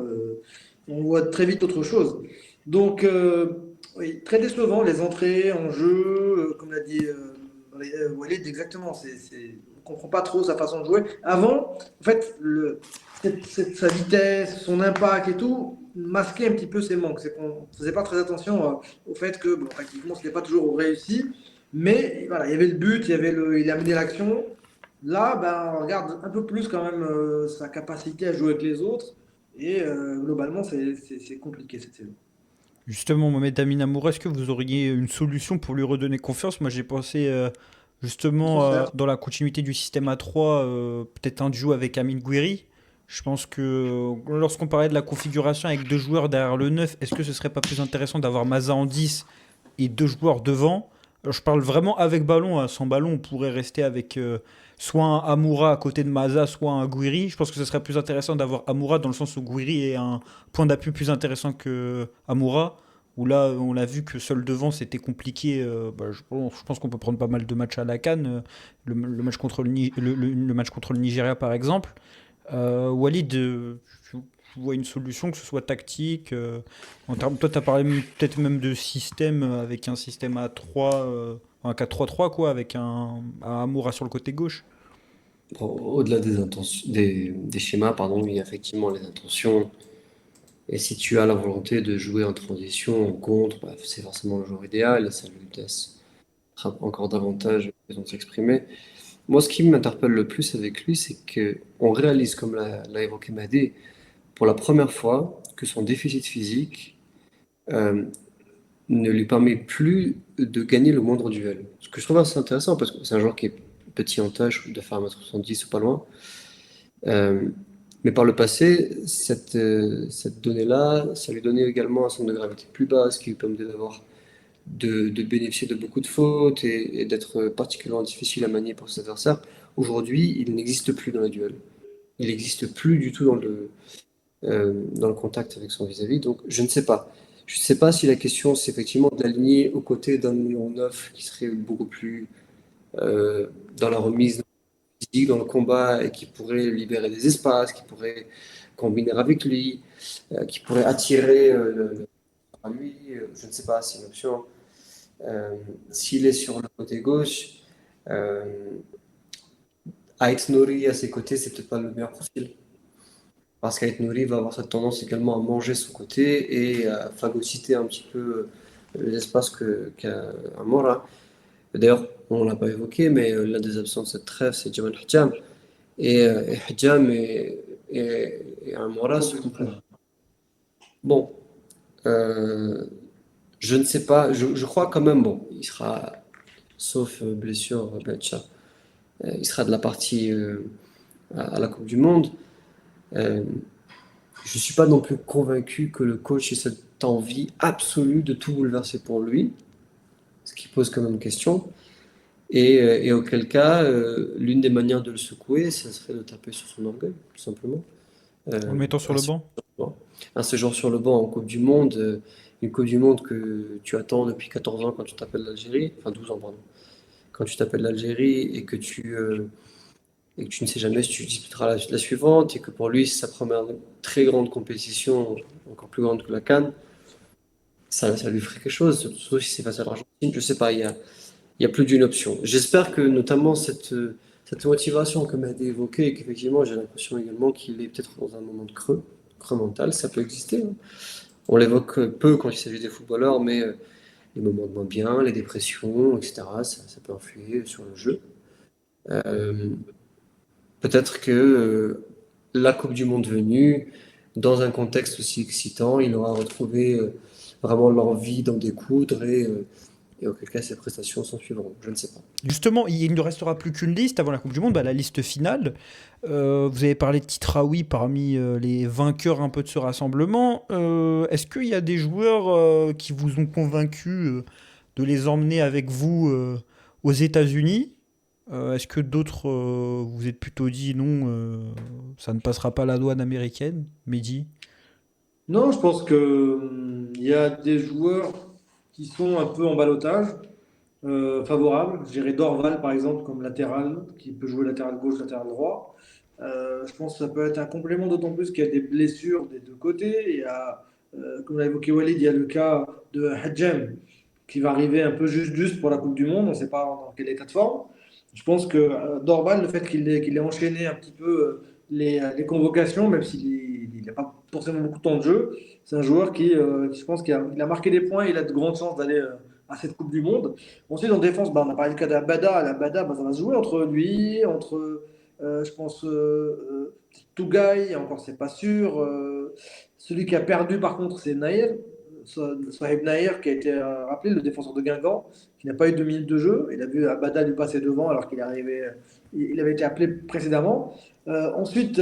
B: on voit très vite autre chose. Donc, oui, très décevant, les entrées en jeu, comme l'a dit Walid, exactement. On ne comprend pas trop sa façon de jouer. Avant, en fait, sa vitesse, son impact et tout, masquait un petit peu ses manques. C'est qu'on ne faisait pas très attention au fait que, bon, pratiquement, ce n'était pas toujours réussi. Mais voilà, il y avait le but, il a mené l'action. Là, ben, on regarde un peu plus quand même sa capacité à jouer avec les autres. Et globalement, c'est compliqué cette saison.
A: Justement, Mohamed Amin Amoura, est-ce que vous auriez une solution pour lui redonner confiance? Moi, j'ai pensé justement
B: Transfert.
A: dans la continuité du système A3, peut-être un duo avec Amine Gouiri. Je pense que lorsqu'on parlait de la configuration avec deux joueurs derrière le 9, est-ce que ce serait pas plus intéressant d'avoir Maza en 10 et deux joueurs devant? Je parle vraiment avec ballon, hein. Sans ballon, on pourrait rester avec soit un Amoura à côté de Maza, soit un Gouiri. Je pense que ce serait plus intéressant d'avoir Amoura dans le sens où Gouiri est un point d'appui plus intéressant que Amoura. Où là, on l'a vu que seul devant, c'était compliqué. Je pense qu'on peut prendre pas mal de matchs à la CAN. Le match contre le match contre le Nigeria, par exemple. Walid, je vois une solution, que ce soit tactique. Toi, tu as parlé peut-être même de système avec un système à 3 un 4-3-3, quoi, avec un Amoura sur le côté gauche.
C: Bon, au-delà des intentions, des schémas, pardon, il y a effectivement les intentions. Et si tu as la volonté de jouer en transition, en contre, bah, c'est forcément le joueur idéal, et ça lui laisse encore davantage de s'exprimer. Moi, ce qui m'interpelle le plus avec lui, c'est qu'on réalise, comme l'a évoqué Madé, pour la première fois, que son déficit physique euh, ne lui permet plus de gagner le moindre duel. Ce que je trouve assez intéressant, parce que c'est un joueur qui est petit en taille, de faire 1m70 ou pas loin. Euh, mais par le passé, cette donnée-là, ça lui donnait également un centre de gravité plus bas, ce qui lui permettait de bénéficier de beaucoup de fautes et d'être particulièrement difficile à manier pour ses adversaires. Aujourd'hui, il n'existe plus dans les duels. Il n'existe plus du tout dans le contact avec son vis-à-vis. Donc, je ne sais pas. Je ne sais pas si la question, c'est effectivement de l'aligner aux côtés d'un numéro 9 qui serait beaucoup plus euh, dans la remise physique, dans le combat, et qui pourrait libérer des espaces, qui pourrait combiner avec lui, qui pourrait attirer à lui. Je ne sais pas, c'est une option. Euh, S'il est sur le côté gauche, euh, Ait Nouri à ses côtés, c'est peut-être pas le meilleur profil. Parce qu'Ait Nouri va avoir cette tendance également à manger son côté et à phagocyter un petit peu les espaces qu'a Mora. D'ailleurs, on ne l'a pas évoqué, mais l'un des absents de cette trêve, c'est Jamal Hajjam. Et Hajjam et Mora se complètent. Bon, euh, je ne sais pas, je crois quand même, bon, il sera, sauf blessure, Bencha, il sera de la partie à la Coupe du Monde. Euh, je ne suis pas non plus convaincu que le coach ait cette envie absolue de tout bouleverser pour lui, ce qui pose quand même question. Et auquel cas, l'une des manières de le secouer, ça serait de taper sur son orgueil, tout simplement.
A: En
C: Euh,
A: le mettant sur
C: un
A: le
C: séjour
A: banc.
C: sur le banc. Un séjour sur le banc en Coupe du Monde, une Coupe du Monde que tu attends depuis 14 ans quand tu t'appelles l'Algérie, enfin 12 ans, pardon, quand tu t'appelles l'Algérie et que tu ne sais jamais si tu disputeras la suivante, et que pour lui, c'est sa première très grande compétition, encore plus grande que la CAN, ça lui ferait quelque chose, surtout si c'est face à l'Argentine, je sais pas, il y a plus d'une option. J'espère que notamment cette motivation que m'a été évoquée, et qu'effectivement j'ai l'impression également qu'il est peut-être dans un moment de creux mental, ça peut exister, hein. On l'évoque peu quand il s'agit des footballeurs, mais les moments de moins bien, les dépressions, etc., ça peut influer sur le jeu. Euh, Peut-être que la Coupe du Monde venue, dans un contexte aussi excitant, il aura retrouvé vraiment l'envie d'en découdre et auquel cas ses prestations s'en suivront. Je ne sais pas.
A: Justement, il ne restera plus qu'une liste avant la Coupe du Monde, bah, la liste finale. Vous avez parlé de Titraoui parmi les vainqueurs un peu de ce rassemblement. Est-ce qu'il y a des joueurs qui vous ont convaincu de les emmener avec vous aux États-Unis? Est-ce que d'autres vous êtes plutôt dit non, ça ne passera pas la douane américaine, Mehdi?
B: Non, je pense que il y a des joueurs qui sont un peu en ballottage, favorable. Je dirais Dorval, par exemple, comme latéral, qui peut jouer latéral gauche, latéral droit. Je pense que ça peut être un complément, d'autant plus qu'il y a des blessures des deux côtés. Il y a, comme l'a évoqué Walid, il y a le cas de Hadjem, qui va arriver un peu juste pour la Coupe du Monde. On ne sait pas dans quel état de forme. Je pense que Dorval, le fait qu'il ait enchaîné un petit peu les convocations, même s'il n'a pas forcément beaucoup de temps de jeu, c'est un joueur qui, je pense, qu'il a marqué des points et il a de grandes chances d'aller à cette Coupe du Monde. Ensuite, en défense, bah, on a parlé du cas d'Abada. L'Abada, bah, ça va se jouer entre lui, entre, je pense, Tougaï, encore, c'est pas sûr. Celui qui a perdu, par contre, c'est Naïr. Sohaib Naïr, qui a été rappelé, le défenseur de Guingamp, qui n'a pas eu 2 minutes de jeu. Il a vu Abada lui passer devant alors qu'il est arrivé, il avait été appelé précédemment. Ensuite,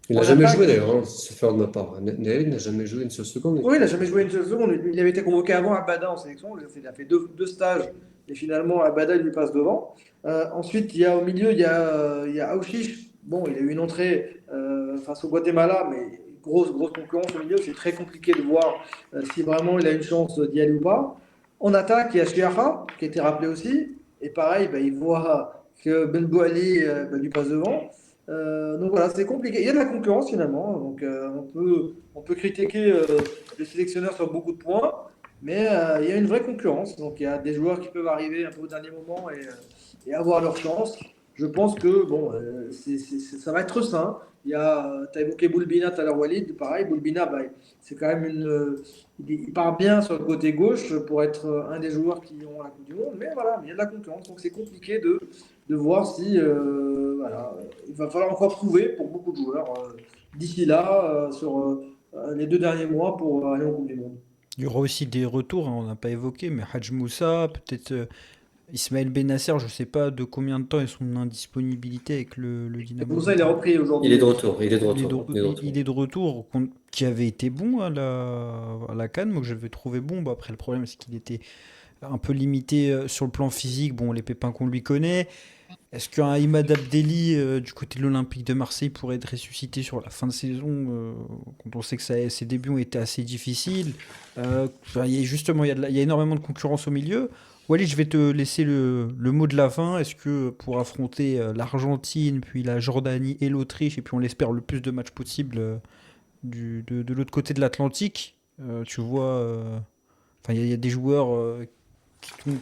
C: Il n'a
B: en
C: jamais joué
B: attaque,
C: d'ailleurs, hein, c'est faire de ma part. Naël n'a jamais joué une seule seconde.
B: oui, il n'a jamais joué une seule seconde. Il avait été convoqué avant Abada en sélection. Il a fait deux stages et finalement Abada il lui passe devant. Ensuite, au milieu, il y a Aouchiche. Bon, il a eu une entrée face au Guatemala, mais grosse concurrence au milieu. C'est très compliqué de voir si vraiment il a une chance d'y aller ou pas. En attaque, il y a Chiafa qui a été rappelé aussi. Et pareil, bah, il voit que Ben Bouali bah, lui passe devant. Donc voilà, c'est compliqué. Il y a de la concurrence finalement. Donc on peut critiquer les sélectionneurs sur beaucoup de points, mais il y a une vraie concurrence. Donc il y a des joueurs qui peuvent arriver un peu au dernier moment et avoir leur chance. je pense que bon, ça va être sain. Tu as évoqué Boulbina tout à l'heure, Walid. Pareil, Boulbina, bah, c'est quand même il part bien sur le côté gauche pour être un des joueurs qui ont la Coupe du Monde. Mais voilà, il y a de la concurrence. Donc c'est compliqué de voir si. Voilà, il va falloir encore prouver pour beaucoup de joueurs d'ici là, sur les 2 derniers mois pour aller en Coupe du Monde.
A: Il y aura aussi des retours, hein, on n'a pas évoqué, mais Hadj Moussa, peut-être Ismaël Benasser, je ne sais pas de combien de temps est son indisponibilité avec le
B: Et
A: Dynamo
B: pour ça, il est
A: Zagreb.
B: repris
C: Il est
B: aujourd'hui.
C: de retour, il est de
A: Il est de,
C: retour, il est de retour.
A: il est de retour, qui avait été bon à la CAN, moi que j'avais trouvé bon. Bon, après, le problème, c'est qu'il était un peu limité sur le plan physique, bon, les pépins qu'on lui connaît. Est-ce qu'un Imad Abdelli du côté de l'Olympique de Marseille pourrait être ressuscité sur la fin de saison quand on sait que ses débuts ont été assez difficiles. Enfin, justement, il y a énormément de concurrence au milieu. Wally, je vais te laisser le mot de la fin. Est-ce que pour affronter l'Argentine, puis la Jordanie et l'Autriche, et puis on l'espère le plus de matchs possible de l'autre côté de l'Atlantique, tu vois, enfin, il y a des joueurs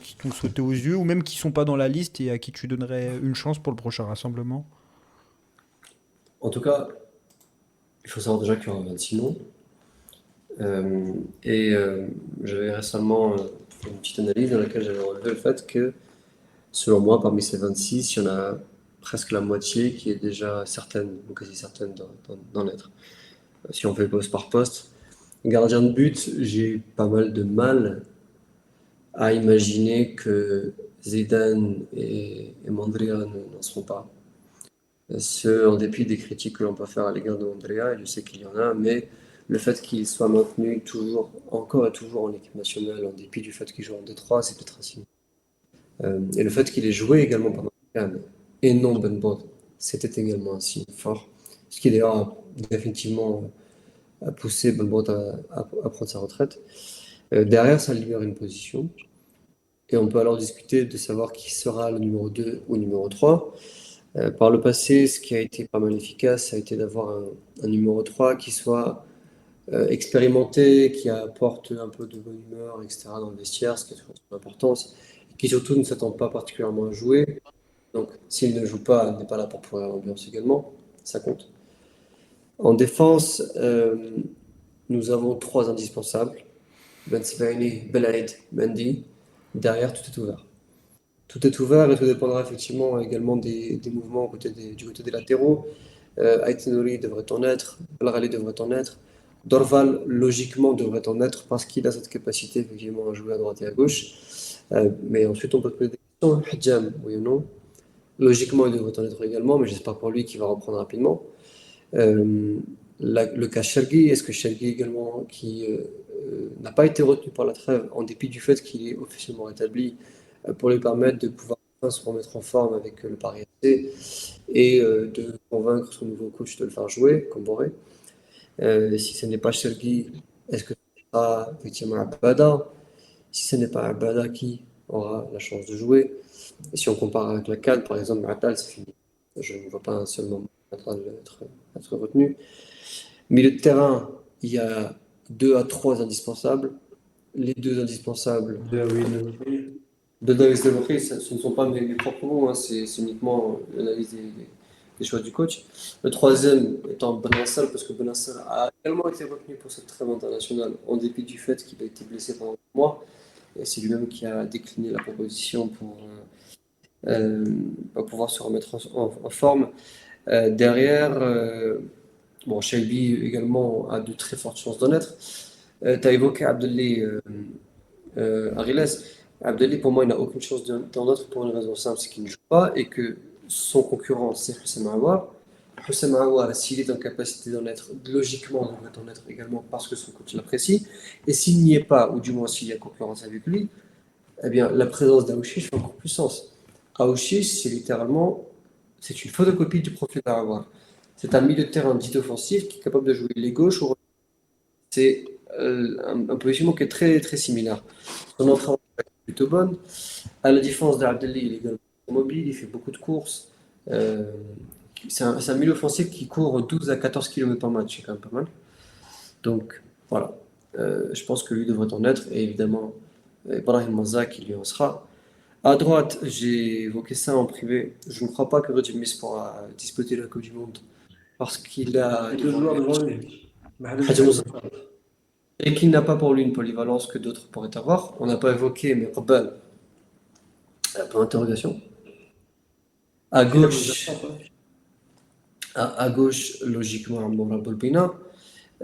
A: qui t'ont sauté aux yeux, ou même qui sont pas dans la liste et à qui tu donnerais une chance pour le prochain rassemblement?
C: En tout cas, il faut savoir déjà qu'il y aura 26 noms. Et j'avais récemment fait une petite analyse dans laquelle j'avais relevé le fait que, selon moi, parmi ces 26, il y en a presque la moitié qui est déjà certaine, ou quasi certaine d'en être. Si on fait poste par poste. Gardien de but, j'ai pas mal de mal à imaginer que Zidane et Mandrea n'en seront pas. Ce, en dépit des critiques que l'on peut faire à l'égard de Mandrea, et je sais qu'il y en a, mais le fait qu'il soit maintenu toujours, encore et toujours en équipe nationale, en dépit du fait qu'il joue en D3, c'est peut-être un signe. Et le fait qu'il ait joué également pendant le CAN et non Ben Bod, c'était également un signe fort. Ce qui d'ailleurs a définitivement poussé Ben Bod à prendre sa retraite. Derrière, ça libère une position. Et on peut alors discuter de savoir qui sera le numéro 2 ou le numéro 3. Par le passé, ce qui a été pas mal efficace, ça a été d'avoir un numéro 3 qui soit expérimenté, qui apporte un peu de bonne humeur, etc. dans le vestiaire, ce qui a toujours son importance, et qui surtout ne s'attend pas particulièrement à jouer. Donc, s'il ne joue pas, il n'est pas là pour pourrir l'ambiance également, ça compte. En défense, nous avons 3 indispensables, Ben Sebaini, Belaïd, Mendy. Derrière, tout est ouvert. Tout est ouvert et tout dépendra effectivement également des mouvements du côté des latéraux. Aït-Nouri devrait en être, Belrali devrait en être. Dorval, logiquement, devrait en être parce qu'il a cette capacité effectivement à jouer à droite et à gauche. Mais ensuite, on peut se poser des questions. Hadjam, oui ou non? Logiquement, il devrait en être également, mais j'espère pour lui qu'il va reprendre rapidement. Euh, le cas Chergui, est-ce que Chergui également, qui n'a pas été retenu par la trêve, en dépit du fait qu'il est officiellement rétabli, pour lui permettre de pouvoir enfin se remettre en forme avec le Paris FC et de convaincre son nouveau coach de le faire jouer, comme Boré. Si ce n'est pas Chergui, est-ce que ce sera effectivement Abada? Si ce n'est pas Abada, qui aura la chance de jouer? Et si on compare avec la CAN, par exemple, Atal, c'est fini. Je ne vois pas un seul moment Atal être retenu. Milieu de terrain, il y a 2 à 3 indispensables. Les 2 indispensables de Davis Deloré, ce ne sont pas mes propres mots, hein, c'est uniquement l'analyse des choix du coach. Le troisième étant Benassar, parce que Benassar a également été retenu pour cette trêve internationale, en dépit du fait qu'il a été blessé pendant 3 mois. Et c'est lui-même qui a décliné la proposition pour pouvoir se remettre en forme. Derrière, bon, Shelby également a de très fortes chances d'en être. Tu as évoqué Abdelli Ariles. Abdelli, pour moi, il n'a aucune chance d'en être pour une raison simple, c'est qu'il ne joue pas et que son concurrent, c'est Houssem Aouar. Houssem Aouar, s'il est en capacité d'en être, logiquement, devrait en être également parce que son coach l'apprécie. Et s'il n'y est pas, ou du moins s'il y a concurrence avec lui, eh bien, la présence d'Aouchiche fait encore plus sens. Aouchiche, c'est littéralement, c'est une photocopie du profil d'Aouar. C'est un milieu de terrain dit offensif qui est capable de jouer les gauches ou c'est un positionnement qui est très, très similaire. Son entrée en jeu est plutôt bonne. À la différence d'Abdelli, il est également mobile, il fait beaucoup de courses. Euh, c'est un milieu offensif qui court 12 à 14 km par match, c'est quand même pas mal. Donc voilà, je pense que lui devrait en être, et évidemment, Ibrahim Manza qui lui en sera. À droite, j'ai évoqué ça en privé. Je ne crois pas que Roger Smith pourra disputer la Coupe du Monde parce qu'il a
B: Et deux
C: devant
B: joueurs
C: lui
B: devant lui. Mahrez
C: Hadji
B: Moussa.
C: Moussa et qu'il n'a pas pour lui une polyvalence que d'autres pourraient avoir. On n'a pas évoqué, mais Qabal, point d'interrogation. À
B: Après, il a besoin
C: gauche,
B: d'absence, hein.
C: à gauche, logiquement, Moura Bolbina.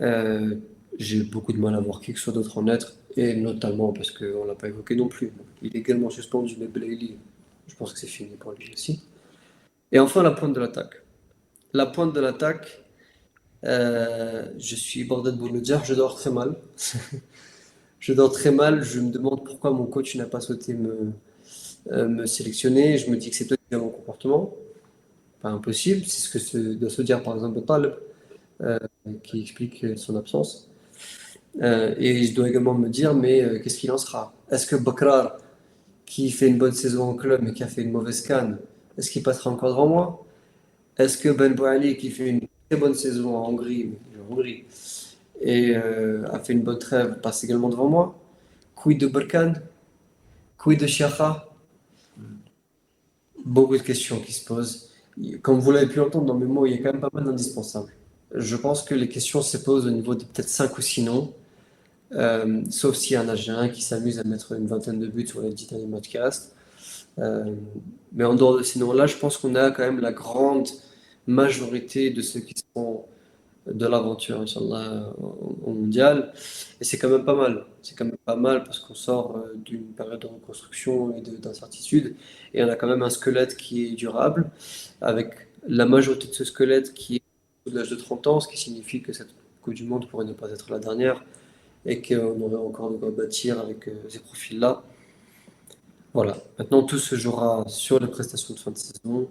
C: Euh, j'ai beaucoup de mal à voir qui que ce soit d'autre en être, et notamment parce qu'on ne l'a pas évoqué non plus. Il est également suspendu, mais Blaili, je pense que c'est fini pour lui aussi. Et enfin, la pointe de l'attaque. La pointe de l'attaque, je suis bordé de vous le dire, je dors très mal. Je dors très mal, je me demande pourquoi mon coach n'a pas souhaité me sélectionner. Je me dis que c'est peut-être bien mon comportement. Pas impossible, c'est ce que doit se dire par exemple Taleb, euh, qui explique son absence. Et je dois également me dire, mais qu'est-ce qu'il en sera? Est-ce que Bakrar, qui fait une bonne saison en club mais qui a fait une mauvaise CAN, est-ce qu'il passera encore devant moi? Est-ce que Ben Boali, qui fait une très bonne saison en Hongrie, et a fait une bonne trêve, passe également devant moi? Quid de Berkane? Quid de Chiacha? Beaucoup de questions qui se posent. Comme vous l'avez pu entendre dans mes mots, il y a quand même pas mal d'indispensables. Je pense que les questions se posent au niveau de peut-être 5 ou 6 noms, sauf s'il y a un Algérien qui s'amuse à mettre une vingtaine de buts sur les 10 derniers matchs qui restent. Euh, mais en dehors de ces noms-là, je pense qu'on a quand même la grande majorité de ceux qui sont de l'aventure, Inch'Allah, au mondial. Et c'est quand même pas mal. C'est quand même pas mal parce qu'on sort d'une période de reconstruction et d'incertitude. Et on a quand même un squelette qui est durable, avec la majorité de ce squelette qui est sous l'âge de 30 ans, ce qui signifie que cette Coupe du Monde pourrait ne pas être la dernière et qu'on aurait encore de quoi bâtir avec ces profils-là. Voilà. Maintenant, tout se jouera sur les prestations de fin de saison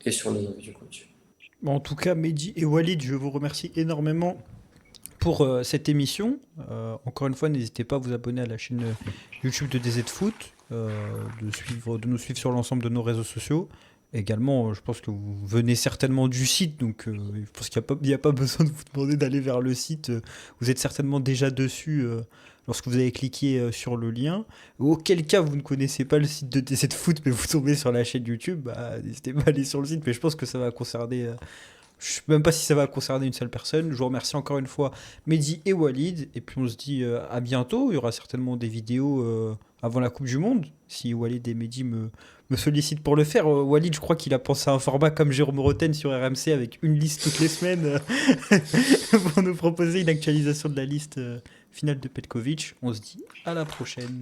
C: et sur les envies du coach.
A: Bon, en tout cas, Mehdi et Walid, je vous remercie énormément pour cette émission. Encore une fois, n'hésitez pas à vous abonner à la chaîne YouTube de DZ Foot, de nous suivre sur l'ensemble de nos réseaux sociaux. Également, je pense que vous venez certainement du site, donc je pense qu'il n'y a pas besoin de vous demander d'aller vers le site. Vous êtes certainement déjà dessus lorsque vous avez cliqué sur le lien. Auquel cas, vous ne connaissez pas le site de DZ Foot, mais vous tombez sur la chaîne YouTube, bah, n'hésitez pas à aller sur le site, mais je pense que ça va concerner je sais même pas si ça va concerner une seule personne. Je vous remercie encore une fois Mehdi et Walid. Et puis on se dit à bientôt. Il y aura certainement des vidéos avant la Coupe du Monde. Si Walid et Mehdi me sollicitent pour le faire. Walid, je crois qu'il a pensé à un format comme Jérôme Roten sur RMC avec une liste toutes les semaines pour nous proposer une actualisation de la liste finale de Petkovic. On se dit à la prochaine.